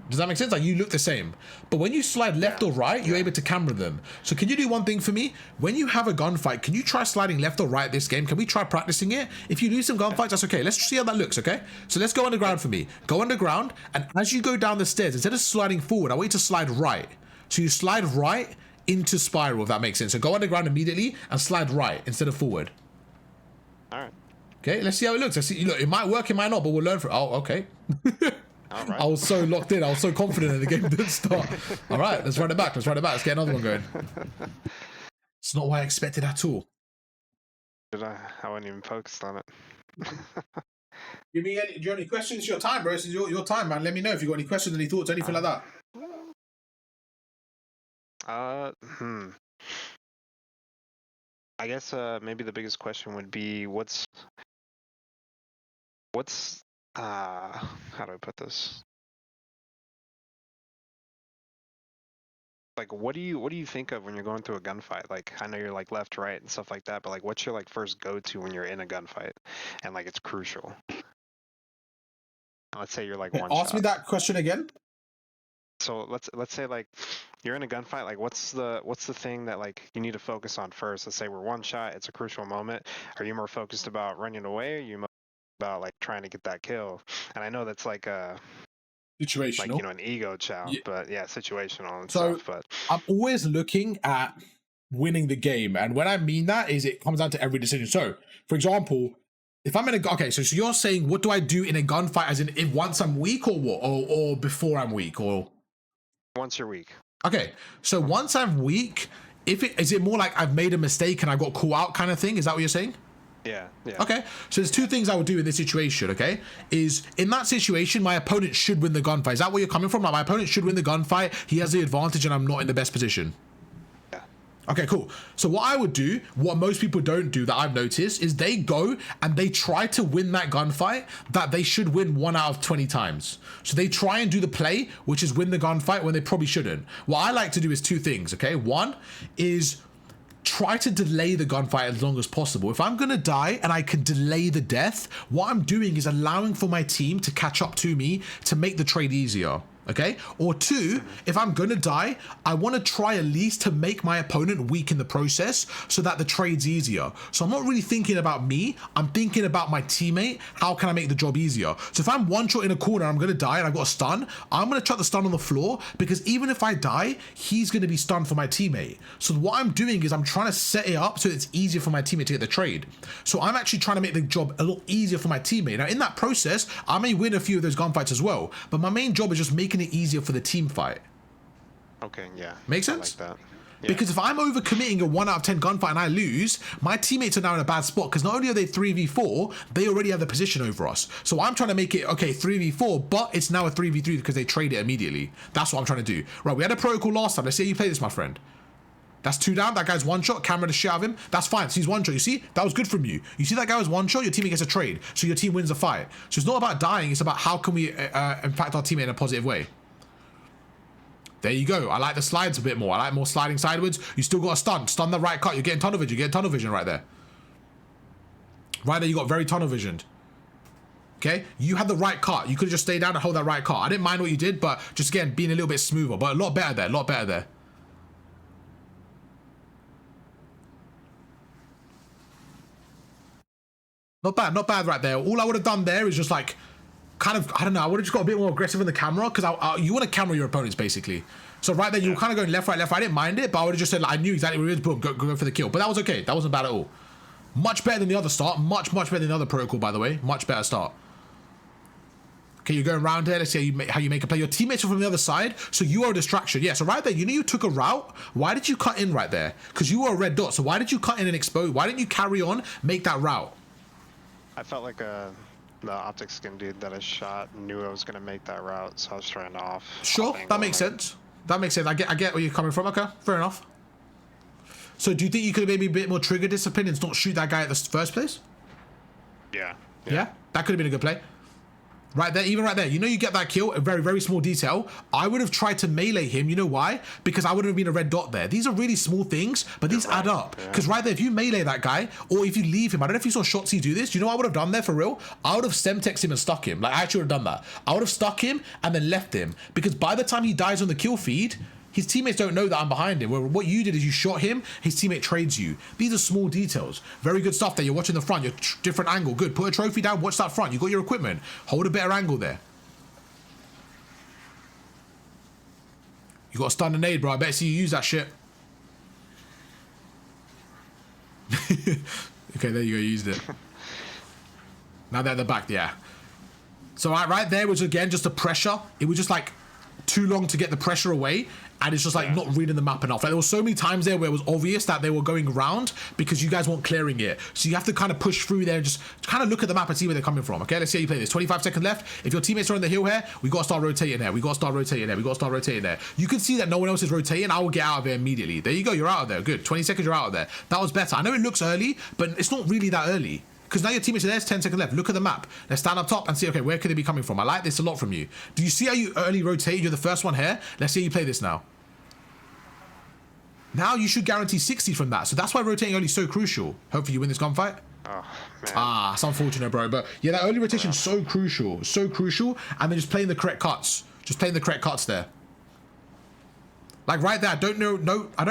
Does that make sense? Like you look the same. But when you slide left or right, you're able to camera them. So can you do one thing for me? When you have a gunfight, can you try sliding left or right this game? Can we try practicing it? If you lose some gunfights, that's okay. Let's see how that looks, okay? So let's go underground for me. Go underground, and as you go down the stairs, instead of sliding forward, I want you to slide right. So you slide right into spiral, if that makes sense. So go underground immediately and slide right instead of forward. All right. Okay, let's see how it looks. Let's see. Look, it might work, it might not, but we'll learn from it. Oh, okay. All right. I was so locked in. I was so confident that the game didn't start. All right, let's run it back. Let's run it back. Let's get another one going. It's not what I expected at all. I wasn't even focused on it. Do you have any questions? It's your time, bro. This is your time, man. Let me know if you got any questions, any thoughts, anything like that. I guess maybe the biggest question would be what's how do I put this? Like what do you think of when you're going through a gunfight? Like I know you're like left, right, and stuff like that, but like what's your like first go-to when you're in a gunfight and like it's crucial? Let's say you're like one shot. Ask me that question again. So let's say like you're in a gunfight, like what's the thing that like you need to focus on first? Let's say we're one shot, it's a crucial moment. Are you more focused about running away, or are you more about like trying to get that kill? And I know that's like a situational, like, you know, an ego chow, but yeah, situational and stuff. But I'm always looking at winning the game, and when I mean that is it comes down to every decision. So for example, if I'm in a okay, so you're saying what do I do in a gunfight, as in if once I'm weak or what, or before I'm weak, or once you're weak. Okay, so once I'm weak, is it more like I've made a mistake and I got caught out kind of thing? Is that what you're saying? Yeah. Okay, so there's two things I would do in this situation, okay? Is in that situation, my opponent should win the gunfight. Is that where you're coming from? Like my opponent should win the gunfight, he has the advantage and I'm not in the best position. Yeah. Okay, cool. So what I would do, what most people don't do that I've noticed, is they go and they try to win that gunfight that they should win 1 out of 20 times. So they try and do the play, which is win the gunfight when they probably shouldn't. What I like to do is two things, okay? One is try to delay the gunfight as long as possible. If I'm gonna die and I can delay the death, what I'm doing is allowing for my team to catch up to me to make the trade easier. Okay, or two, if I'm gonna die, I want to try at least to make my opponent weak in the process so that the trade's easier. So I'm not really thinking about me, I'm thinking about my teammate. How can I make the job easier? So if I'm one shot in a corner, I'm gonna die and I've got a stun, I'm gonna chuck the stun on the floor, because even if I die, he's gonna be stunned for my teammate. So what I'm doing is I'm trying to set it up so it's easier for my teammate to get the trade. So I'm actually trying to make the job a lot easier for my teammate. Now in that process, I may win a few of those gunfights as well, but my main job is just making it easier for the team fight. Okay, yeah. Make sense? I like that. Yeah. Because if I'm overcommitting a 1 out of 10 gunfight and I lose, my teammates are now in a bad spot, because not only are they 3v4, they already have the position over us. So I'm trying to make it, okay, 3v4, but it's now a 3v3 because they trade it immediately. That's what I'm trying to do. Right, we had a protocol last time. Let's see how you play this, my friend. That's 2 down. That guy's 1 shot. Camera the shit out of him. That's fine. So he's 1 shot. You see? That was good from you. You see that guy was 1 shot? Your teammate gets a trade. So your team wins the fight. So it's not about dying. It's about how can we impact our teammate in a positive way. There you go. I like the slides a bit more. I like more sliding sideways. You still got a stun. Stun the right cut. You're getting tunnel vision. You're getting tunnel vision right there. Right there, you got very tunnel visioned. Okay? You had the right cut. You could have just stayed down and hold that right cut. I didn't mind what you did, but just again, being a little bit smoother. But a lot better there. A lot better there. Not bad right there. All I would have done there is just like, kind of, I don't know, I would have just got a bit more aggressive in the camera, because you want to camera your opponents basically. So right there, you were kind of going left, right, left, right. I didn't mind it, but I would have just said, like, I knew exactly where it was, boom, go for the kill. But that was okay. That wasn't bad at all. Much better than the other start. Much better than the other protocol, by the way. Much better start. Okay, you're going around here. Let's see how you make a play. Your teammates are from the other side, so you are a distraction. Yeah, so right there, you know you took a route. Why did you cut in right there? Because you were a red dot. So why did you cut in and expose? Why didn't you carry on, make that route? I felt like the optic skin dude that I shot knew I was going to make that route, so I was trying to off. Sure, that makes sense. That makes sense. I get where you're coming from. Okay, fair enough. So do you think you could have maybe a bit more trigger discipline and not shoot that guy at the first place? Yeah. Yeah? That could have been a good play. Right there, even right there. You know you get that kill, a very, very small detail. I would have tried to melee him. You know why? Because I wouldn't have been a red dot there. These are really small things, but these add up. Because right there, if you melee that guy, or if you leave him, I don't know if you saw Shotzi do this. Do you know what I would have done there for real? I would have Semtex him and stuck him. Like, I actually would have done that. I would have stuck him and then left him. Because by the time he dies on the kill feed, his teammates don't know that I'm behind him. Well, what you did is you shot him, his teammate trades you. These are small details. Very good stuff there. You're watching the front, you're different angle. Good, put a trophy down, watch that front. You got your equipment. Hold a better angle there. You got a stun and nade, bro. I better see you use that shit. Okay, there you go, you used it. Now they're at the back, yeah. So right there was, again, just the pressure. It was just like too long to get the pressure away, and it's just like not reading the map enough. Like, there was so many times there where it was obvious that they were going around because you guys weren't clearing it. So you have to kind of push through there and just kind of look at the map and see where they're coming from. Okay, let's see how you play this. 25 seconds left. If your teammates are on the hill here, we got to start rotating there. We got to start rotating there. We got to start rotating there. You can see that no one else is rotating. I will get out of there immediately. There you go. You're out of there. Good. 20 seconds, you're out of there. That was better. I know it looks early, but it's not really that early. Because now your teammates are there, it's 10 seconds left. Look at the map. Let's stand up top and see, okay, where could they be coming from? I like this a lot from you. Do you see how you early rotate? You're the first one here. Let's see how you play this now. Now you should guarantee 60 from that. So that's why rotating early is so crucial. Hopefully you win this gunfight. Oh, man. Ah, it's unfortunate, bro. But yeah, that early rotation is so crucial. So crucial. And then just playing the correct cuts. Just playing the correct cuts there. Like right there, I don't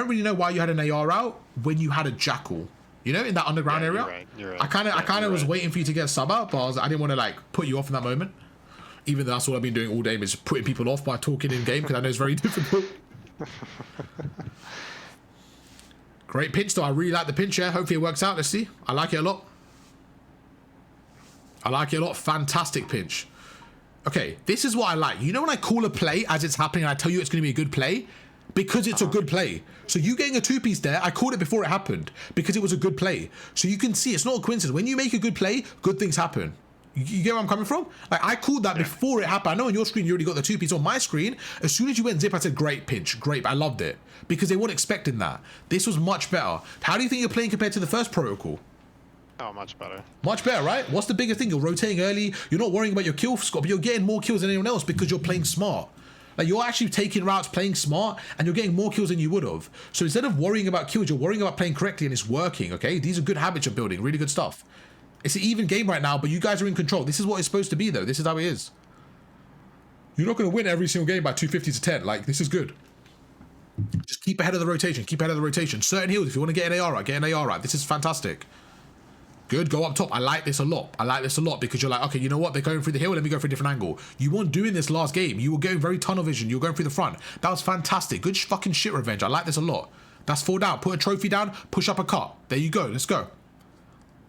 really know why you had an AR out when you had a Jackal. You know, in that underground area. You're right. I kind of was waiting for you to get a sub out, but I didn't want to like put you off in that moment. Even though that's all I've been doing all day, is putting people off by talking in game, because I know it's very difficult. Great pinch though. I really like the pinch here. Hopefully it works out. Let's see. I like it a lot. I like it a lot. Fantastic pinch. Okay, this is what I like. You know when I call a play as it's happening and I tell you it's going to be a good play? Because it's a good play. So you getting a two-piece there, I called it before it happened because it was a good play. So you can see it's not a coincidence. When you make a good play, good things happen. You get where I'm coming from? Like, I called that before it happened. I know on your screen you already got the two-piece. On my screen, as soon as you went zip, I said, great pinch, great. I loved it because they weren't expecting that. This was much better. How do you think you're playing compared to the first protocol? Oh, much better. Much better, right? What's the biggest thing? You're rotating early. You're not worrying about your kill score, but you're getting more kills than anyone else because you're playing smart. Like, you're actually taking routes, playing smart, and you're getting more kills than you would have. So instead of worrying about kills, you're worrying about playing correctly, and it's working, okay? These are good habits you're building, really good stuff. It's an even game right now, but you guys are in control. This is what it's supposed to be, though. This is how it is. You're not going to win every single game by 250 to 10. Like, this is good. Just keep ahead of the rotation. Keep ahead of the rotation. Certain heals, if you want to get an AR right, get an AR right. This is fantastic. Good, go up top. I like this a lot. I like this a lot because you're like, okay, you know what? They're going through the hill. Let me go for a different angle. You weren't doing this last game. You were going very tunnel vision. You were going through the front. That was fantastic. Good fucking shit, Revenge. I like this a lot. That's 4 down. Put a trophy down. Push up a cut. There you go. Let's go.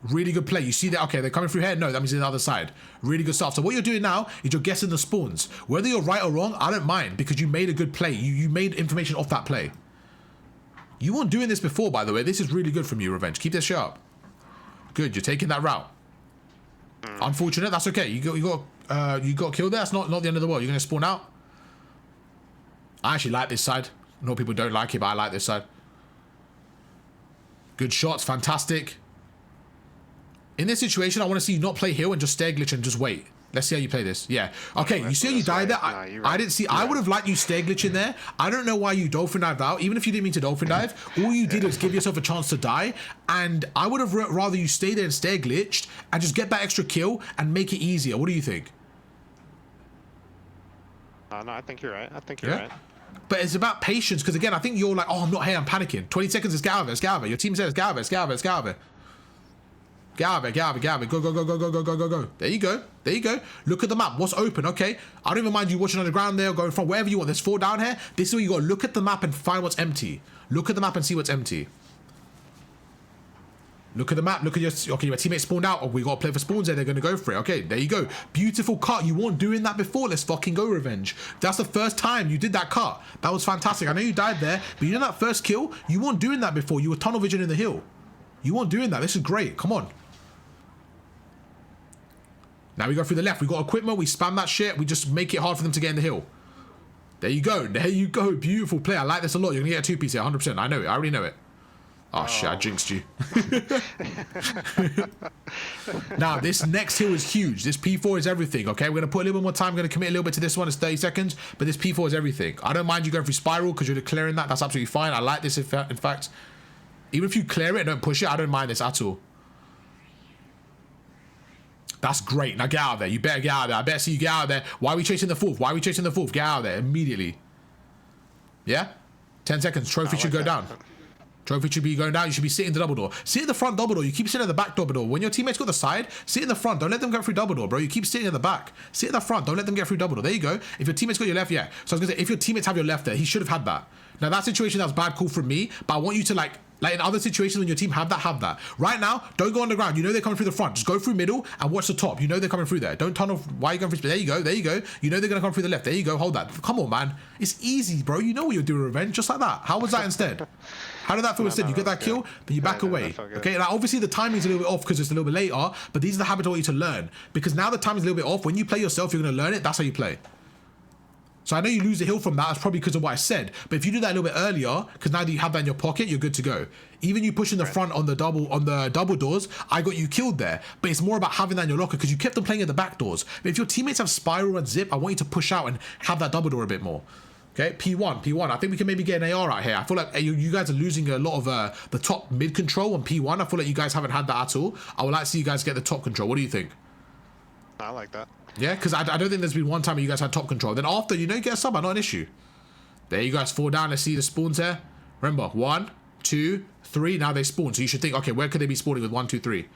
Really good play. You see that? Okay, they're coming through here. No, that means they're the other side. Really good stuff. So what you're doing now is you're guessing the spawns. Whether you're right or wrong, I don't mind because you made a good play. You made information off that play. You weren't doing this before, by the way. This is really good from you, Revenge. Keep this shit up. Good, you're taking that route. Unfortunate, that's okay. You got killed there. That's not the end of the world. You're gonna spawn out. I actually like this side. I know people don't like it, but I like this side. Good shots, fantastic. In this situation, I want to see you not play hill and just stare glitch and just wait. Let's see how you play this. Yeah. Okay, you see how you died there? I didn't see. I would have liked you stare glitch in there. I don't know why you dolphin dived out. Even if you didn't mean to dolphin dive, all you did was give yourself a chance to die. And I would have rather you stay there and stare glitched and just get that extra kill and make it easier. What do you think? No, I think you're right. I think you're right. But it's about patience because, again, I think you're like, oh, I'm not here. I'm panicking. 20 seconds is Galva. It's Galva. Your team says Galva. It's Galva. It's Galva. Galva. Go. There you go. There you go. Look at the map. What's open? Okay. I don't even mind you watching on the ground there or going from wherever you want. There's 4 down here. This is where you got to look at the map and find what's empty. Look at the map and see what's empty. Look at the map. Look at your... Okay, your teammate spawned out. Oh, we got to play for spawns there. They're going to go for it. Okay, there you go. Beautiful cut. You weren't doing that before. Let's fucking go, Revenge. That's the first time you did that cut. That was fantastic. I know you died there, but you know that first kill? You weren't doing that before. You were tunnel vision in the hill. You weren't doing that. This is great. Come on. Now we go through the left. We got equipment. We spam that shit. We just make it hard for them to get in the hill. There you go. There you go. Beautiful play. I like this a lot. You're going to get a 2-piece here, 100%. I know it. I already know it. Oh shit, I jinxed you. Now, this next hill is huge. This P4 is everything, okay? We're going to put a little bit more time. We're going to commit a little bit to this one. It's 30 seconds, but this P4 is everything. I don't mind you going through spiral because you're declaring that. That's absolutely fine. I like this, in fact. Even if you clear it and don't push it, I don't mind this at all. That's great. Now get out of there. You better get out of there. I better see you get out of there. Why are we chasing the fourth? Why are we chasing the fourth? Get out of there immediately. Yeah? 10 seconds. Trophy should go down. Trophy should be going down. You should be sitting the double door. Sit in the front double door. You keep sitting at the back double door. When your teammates got the side, sit in the front. Don't let them go through double door, bro. You keep sitting in the back. Sit in the front. Don't let them get through double door. There you go. If your teammates got your left, yeah. So I was going to say, if your teammates have your left there, he should have had that. Now, that situation, that was bad call from me, but I want you to, like in other situations when your team have that. Right now, don't go on the ground. You know they're coming through the front. Just go through middle and watch the top. You know they're coming through there. Don't tunnel. Why are you going through? There you go. There you go. You know they're going to come through the left. There you go. Hold that. Come on, man. It's easy, bro. You know what you're doing, revenge. Just like that. How was that instead? How did that feel instead? You get that kill, but you back away. Okay, now obviously the timing's a little bit off because it's a little bit later, but these are the habits I want you to learn. Because now the timing's a little bit off. When you play yourself, you're going to learn it. That's how you play. So I know you lose the hill from that. That's probably because of what I said. But if you do that a little bit earlier, because now that you have that in your pocket, you're good to go. Even you pushing the front on the double doors, I got you killed there. But it's more about having that in your locker because you kept them playing at the back doors. But if your teammates have spiral and zip, I want you to push out and have that double door a bit more. Okay, P1. I think we can maybe get an AR out here. I feel like you guys are losing a lot of the top mid control on P1. I feel like you guys haven't had that at all. I would like to see you guys get the top control. What do you think? I like that. Yeah, because I don't think there's been one time where you guys had top control. Then after, you get a sub, not an issue. There you guys fall down. Let's see the spawns there. Remember, 1, 2, 3. Now they spawn. So you should think, okay, where could they be spawning with 1, 2, 3?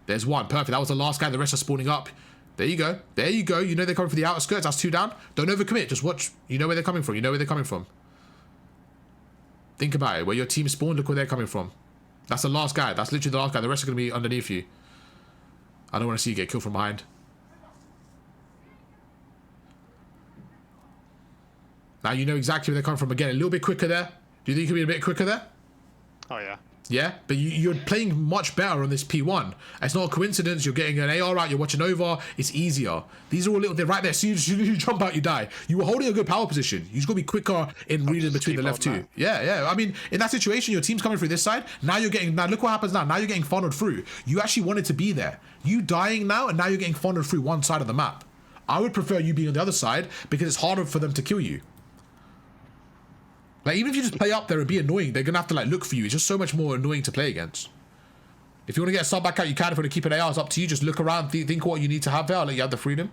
There's 1. Perfect. That was the last guy. The rest are spawning up. There you go. There you go. You know they're coming for the outer skirts. That's 2 down. Don't overcommit. Just watch. You know where they're coming from. You know where they're coming from. Think about it. Where your team spawned, look where they're coming from. That's the last guy. That's literally the last guy. The rest are going to be underneath you. I don't want to see you get killed from behind. Now you know exactly where they're coming from. Again, a little bit quicker there. Do you think you can be a bit quicker there? Oh, yeah. Yeah, but you're playing much better on this P1. It's not a coincidence. You're getting an AR out. You're watching over. It's easier. These are all little. They're right there. As soon as you jump out, you die. You were holding a good power position. You just got to be quicker in reading between the left two. Yeah. I mean, in that situation, your team's coming through this side. Now you're getting. Now look what happens now. Now you're getting funneled through. You actually wanted to be there. You dying now, and now you're getting funneled through one side of the map. I would prefer you being on the other side because it's harder for them to kill you. Like, even if you just play up there and be annoying, they're going to have to, like, look for you. It's just so much more annoying to play against. If you want to get a sub back out, you can. If you want to keep an AR, it's up to you. Just look around, think what you need to have there. I'll let you have the freedom.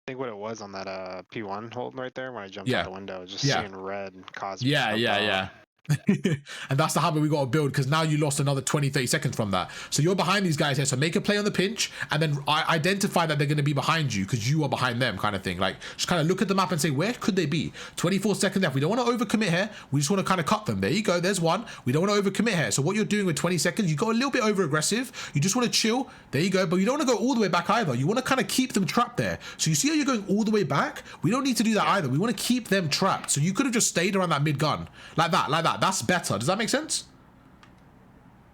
I think what it was on that P1 hold right there when I jumped out the window, just seeing red caused me Yeah. And that's the habit we got to build, because now you lost another 20-30 seconds from that. So you're behind these guys here, so make a play on the pinch and then identify that they're going to be behind you because you are behind them, kind of thing. Like, just kind of look at the map and say, where could they be? 24 seconds left. We don't want to overcommit here. We just want to kind of cut them. There you go. There's one. We don't want to overcommit here. So what you're doing with 20 seconds, you got a little bit over aggressive. You just want to chill. There you go. But you don't want to go all the way back either. You want to kind of keep them trapped there. So you see how you're going all the way back? We don't need to do that either. We want to keep them trapped. So you could have just stayed around that mid gun. Like that. That's better. Does that make sense?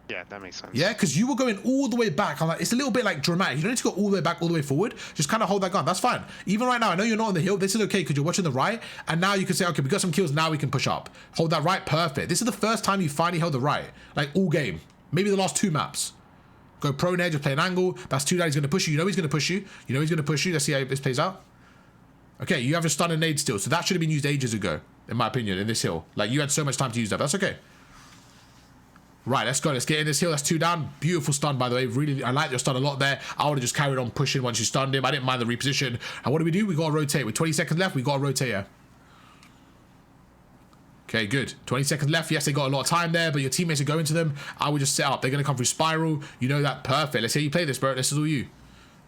Yeah, that makes sense. Yeah, because you were going all the way back. I'm like, it's a little bit like dramatic. You don't need to go all the way back, all the way forward. Just kind of hold that gun. That's fine. Even right now, I know you're not on the hill. This is okay because you're watching the right. And now you can say, okay, we got some kills. Now we can push up. Hold that right. Perfect. This is the first time you finally held the right. Like all game. Maybe the last 2 maps. Go prone edge, just play an angle. That's 2 down. He's going to push you. You know he's going to push you. You know he's going to push you. Let's see how this plays out. Okay, you have a stun and nade still. So that should have been used ages ago, in my opinion, in this hill. Like, you had so much time to use that. That's okay. Right, let's go. Let's get in this hill. That's 2 down. Beautiful stun, by the way. Really, I like your stun a lot there. I would have just carried on pushing once you stunned him. I didn't mind the reposition. And what do? We got to rotate. With 20 seconds left, we got to rotate here. Okay, good. 20 seconds left. Yes, they got a lot of time there, but your teammates are going to them. I would just set up. They're going to come through spiral. You know that. Perfect. Let's see how you play this, bro. This is all you.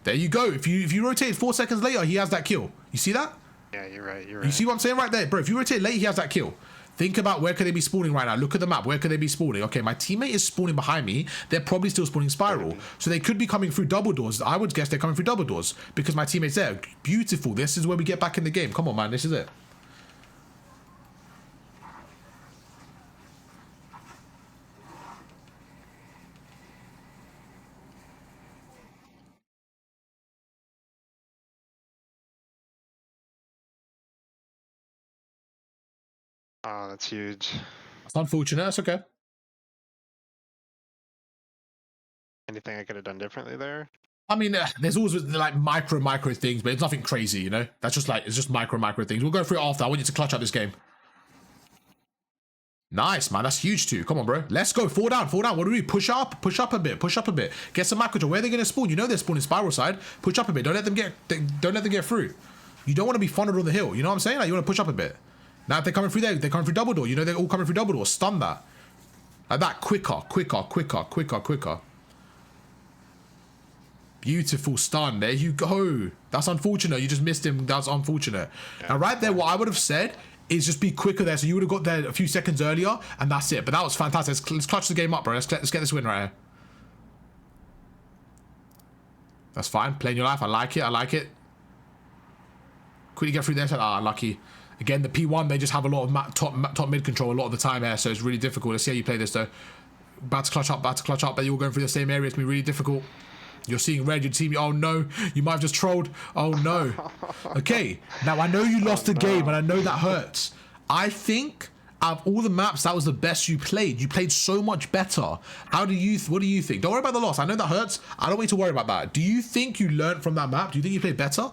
There you go. If you rotate 4 seconds later, he has that kill. You see that? Yeah, you're right. You're right. You see what I'm saying right there? Bro, if you rotate late, he has that kill. Think about where could they be spawning right now. Look at the map. Where could they be spawning? Okay, my teammate is spawning behind me. They're probably still spawning spiral. So they could be coming through double doors. I would guess they're coming through double doors because my teammate's there. Beautiful. This is where we get back in the game. Come on, man. This is it. Oh, that's huge. It's unfortunate. That's okay. Anything I could have done differently there? I mean, there's always like micro things, but it's nothing crazy, you know? That's just like, it's just micro things. We'll go through it after. I want you to clutch out this game. Nice, man. That's huge too. Come on, bro. Let's go. Fall down. What do we push up? Push up a bit. Get some macro. Where are they going to spawn? You know they're spawning spiral side. Push up a bit. Don't let them get through. You don't want to be funneled on the hill. You know what I'm saying? Like, you want to push up a bit. Now if they're coming through there, they're coming through double door. You know they're all coming through double door. Stun that. Like that. Quicker. Beautiful stun. There you go. That's unfortunate. You just missed him. That's unfortunate. Yeah. Now, right there, what I would have said is just be quicker there. So you would have got there a few seconds earlier, and that's it. But that was fantastic. Let's clutch the game up, bro. Let's get this win right here. That's fine. Playing your life. I like it. Quickly get through there. Ah, lucky. Again, the P1, they just have a lot of top mid control a lot of the time here, so it's really difficult. Let's see how you play this, though. About to clutch up. But you're all going through the same area. It's going to be really difficult. You're seeing red, you'd see me. Oh no, you might have just trolled. Oh no. Okay, now I know you lost the game and I know that hurts. I think out of all the maps, that was the best you played. You played so much better. What do you think? Don't worry about the loss. I know that hurts. I don't want you to worry about that. Do you think you learned from that map? Do you think you played better?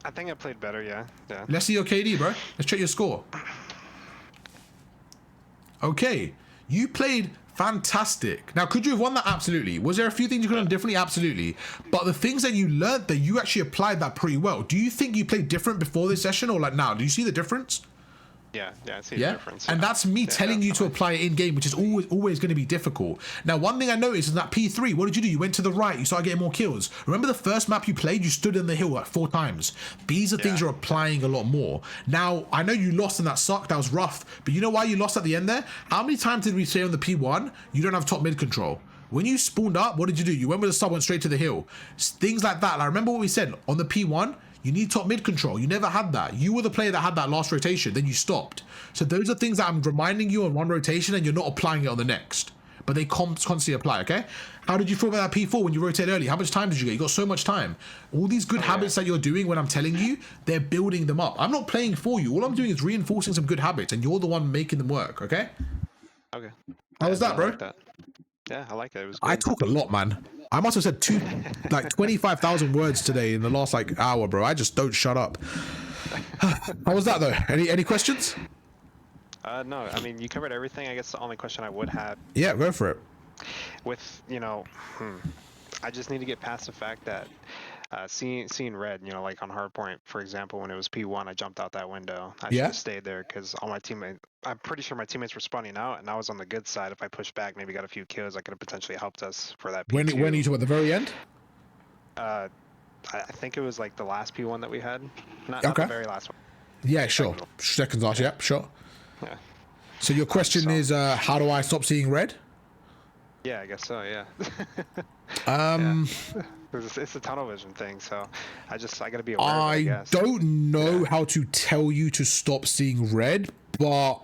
I think I played better, yeah. Let's see your KD, bro. Let's check your score. Okay, you played fantastic. Now, could you have won that? Absolutely. Was there a few things you could have done differently? Absolutely. But the things that you learned, that you actually applied that pretty well. Do you think you played different before this session or like now? Do you see the difference? Yeah, I see the difference. And that's me telling you to apply it in game, which is always going to be difficult. Now, one thing I noticed is that P3, what did you do? You went to the right, you started getting more kills. Remember the first map you played, you stood in the hill like 4 times. These are things you're applying a lot more. Now, I know you lost and that sucked, that was rough, but you know why you lost at the end there? How many times did we say on the P1, you don't have top mid control? When you spawned up, what did you do? You went with the sub, went straight to the hill. Things like that. Like, remember what we said on the P1? You need top mid control. You never had that. You were the player that had that last rotation, then you stopped. So those are things that I'm reminding you on one rotation and you're not applying it on the next. But they constantly apply, okay? How did you feel about that P4 when you rotated early? How much time did you get? You got so much time. All these good habits that you're doing when I'm telling you, they're building them up. I'm not playing for you. All I'm doing is reinforcing some good habits and you're the one making them work, okay? Okay. How was that, bro? Like that. Yeah, I like it. It was good. I talk a lot, man. I must have said 25,000 words today in the last like hour, bro. I just don't shut up. How was that though? Any questions? No, I mean you covered everything. I guess the only question I would have. Yeah, go for it. With I just need to get past the fact that seeing red, like on hardpoint, for example, when it was P1, I jumped out that window. I should have stayed there because all my teammates, I'm pretty sure my teammates were spawning out, and I was on the good side. If I pushed back, maybe got a few kills, I could have potentially helped us for that P2. When are you talking at the very end? I think it was like the last P1 that we had. Not the very last one. Yeah, sure. Second last, yeah, sure. Yeah. So your question is, how do I stop seeing red? Yeah, I guess so, yeah. It's a tunnel vision thing, so I gotta be aware of it, I guess. Don't know how to tell you to stop seeing red, but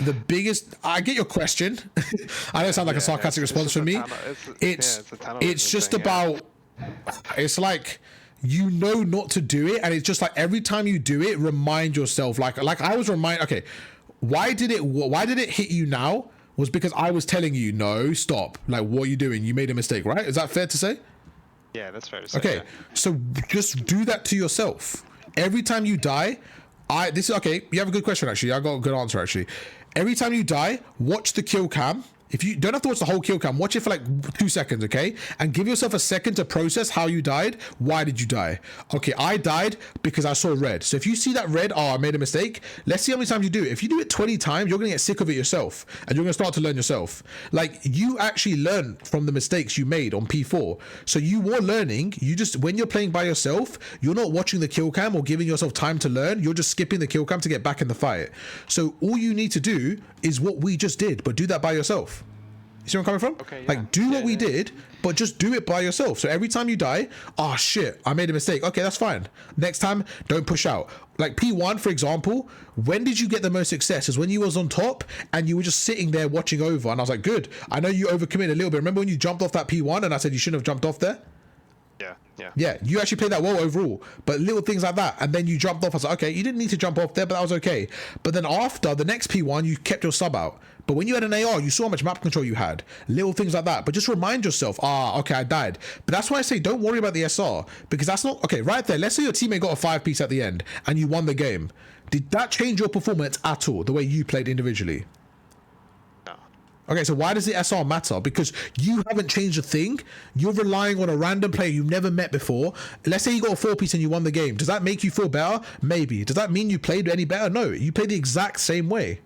the biggest, I get your question. I don't sound like a sarcastic response from me. It's just about, it's like, you know not to do it, and it's just like every time you do it, remind yourself, like I was okay, why did it hit you now? Was because I was telling you, no, stop. Like, what are you doing? You made a mistake, right? Is that fair to say? Yeah, that's fair to say. Okay, yeah. So just do that to yourself. Every time you die, okay, you have a good question, actually. I got a good answer, actually. Every time you die, watch the kill cam. If you don't have to watch the whole kill cam, watch it for like 2 seconds, okay? And give yourself a second to process how you died. Why did you die? Okay, I died because I saw red. So if you see that red, I made a mistake. Let's see how many times you do it. If you do it 20 times, you're gonna get sick of it yourself. And you're gonna start to learn yourself. Like, you actually learn from the mistakes you made on P4. So you were learning. You just, when you're playing by yourself, you're not watching the kill cam or giving yourself time to learn. You're just skipping the kill cam to get back in the fight. So all you need to do is what we just did, but do that by yourself. You see where I'm coming from? Okay, yeah. Like, do what we did, but just do it by yourself. So every time you die, oh shit, I made a mistake. Okay, that's fine. Next time, don't push out. Like P1, for example, when did you get the most success? Is when you was on top and you were just sitting there watching over. And I was like, good. I know you overcommitted a little bit. Remember when you jumped off that P1 and I said you shouldn't have jumped off there? Yeah. Yeah, you actually played that well overall, but little things like that, and then you jumped off. I was like, okay, you didn't need to jump off there, but that was okay. But then after the next P1, you kept your sub out. But when you had an AR, you saw how much map control you had. Little things like that. But just remind yourself, okay, I died. But that's why I say don't worry about the SR, because that's not okay. Right there, let's say your teammate got a 5-piece at the end and you won the game. Did that change your performance at all, the way you played individually? Okay, so why does the SR matter? Because you haven't changed a thing. You're relying on a random player you've never met before. Let's say you got a 4-piece and you won the game. Does that make you feel better? Maybe. Does that mean you played any better? No, you played the exact same way.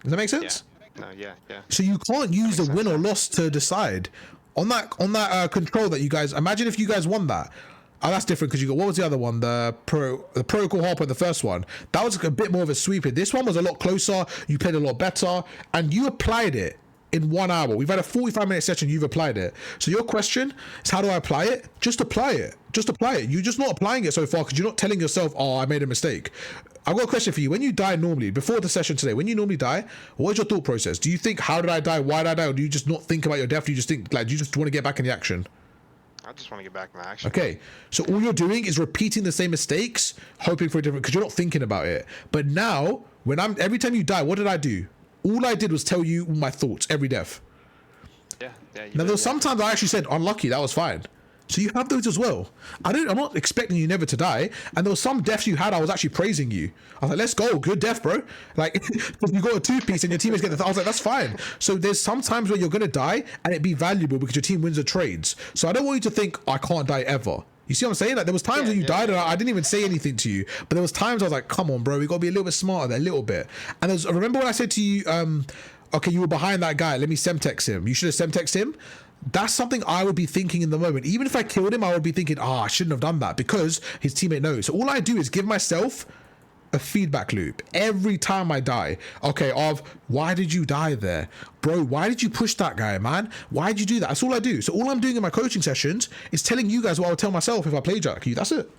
Does that make sense? Yeah. No, yeah. So you can't use the win or loss to decide. On that control that you guys, imagine if you guys won that. Oh, that's different because you got, what was the other one? The protocol hop on the first one. That was a bit more of a sweeper. This one was a lot closer. You played a lot better and you applied it in 1 hour. We've had a 45-minute session. You've applied it. So your question is, how do I apply it? Just apply it. Just apply it. You're just not applying it so far because you're not telling yourself, oh, I made a mistake. I've got a question for you. When you die normally, before the session today, when you normally die, what is your thought process? Do you think, how did I die? Why did I die? Or do you just not think about your death? Do you just think, like, do you just want to get back in the action? I just want to get back in the action. Okay, so all you're doing is repeating the same mistakes, hoping for a different, because you're not thinking about it. But now, every time you die, what did I do? All I did was tell you my thoughts every death. Yeah. Now there was sometimes I actually said unlucky, that was fine. So you have those as well. I'm not expecting you never to die. And there was some deaths you had, I was actually praising you. I was like, let's go, good death, bro. Like, you got a 2-piece and your teammates get the I was like, that's fine. So there's some times where you're going to die and it be valuable because your team wins the trades. So I don't want you to think, I can't die ever. You see what I'm saying? Like, there was times when you died and I didn't even say anything to you. But there was times I was like, come on, bro, we got to be a little bit smarter there, a little bit. And I remember when I said to you, okay, you were behind that guy, let me semtex him. You should have semtexed him. That's something I would be thinking in the moment. Even if I killed him, I would be thinking, I shouldn't have done that because his teammate knows. So all I do is give myself a feedback loop every time I die. Okay, why did you die there? Bro, why did you push that guy, man? Why did you do that? That's all I do. So all I'm doing in my coaching sessions is telling you guys what I would tell myself if I played Jack you. That's it.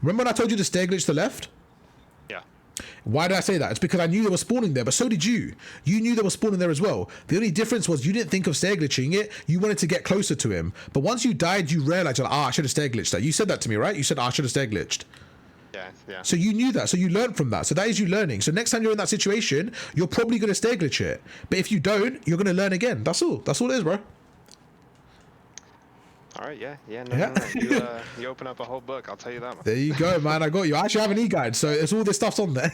Remember when I told you to stair glitch to the left? Why did I say that? It's because I knew they were spawning there, but so did you. You knew they were spawning there as well. The only difference was you didn't think of stair glitching it. You wanted to get closer to him. But once you died, you realized, like, I should have stair glitched that. You said that to me, right? You said, I should have stair glitched. Yeah. So you knew that. So you learned from that. So that is you learning. So next time you're in that situation, you're probably going to stair glitch it. But if you don't, you're going to learn again. That's all. That's all it is, bro. All right, no. You open up a whole book, I'll tell you that one. There you go, man. I got you. I actually have an e-guide, so it's all this stuff's on there.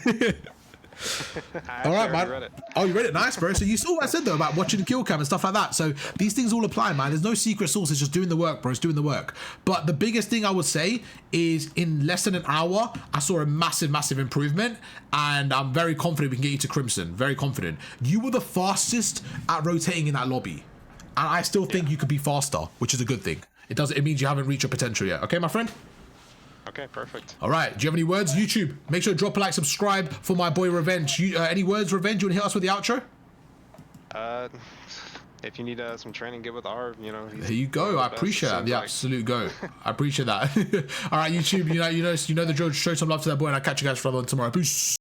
All right, man. Read it. Oh, you read it? Nice, bro. So you saw what I said though about watching the kill cam and stuff like that. So these things all apply, man. There's no secret sauce. It's just doing the work, bro. It's doing the work. But the biggest thing I would say is in less than an hour, I saw a massive improvement, and I'm very confident we can get you to Crimson. Very confident. You were the fastest at rotating in that lobby, and I still think you could be faster, which is a good thing. It means you haven't reached your potential yet. Okay, my friend? Okay, perfect. All right. Do you have any words? YouTube, make sure to drop a like, subscribe for my boy Revenge. Any words, Revenge? You want to hit us with the outro? If you need some training, get with Arv. You know. There you go. I appreciate that. The absolute go. I appreciate that. All right, YouTube. You know the drill. Show some love to that boy, and I'll catch you guys for another one tomorrow. Peace.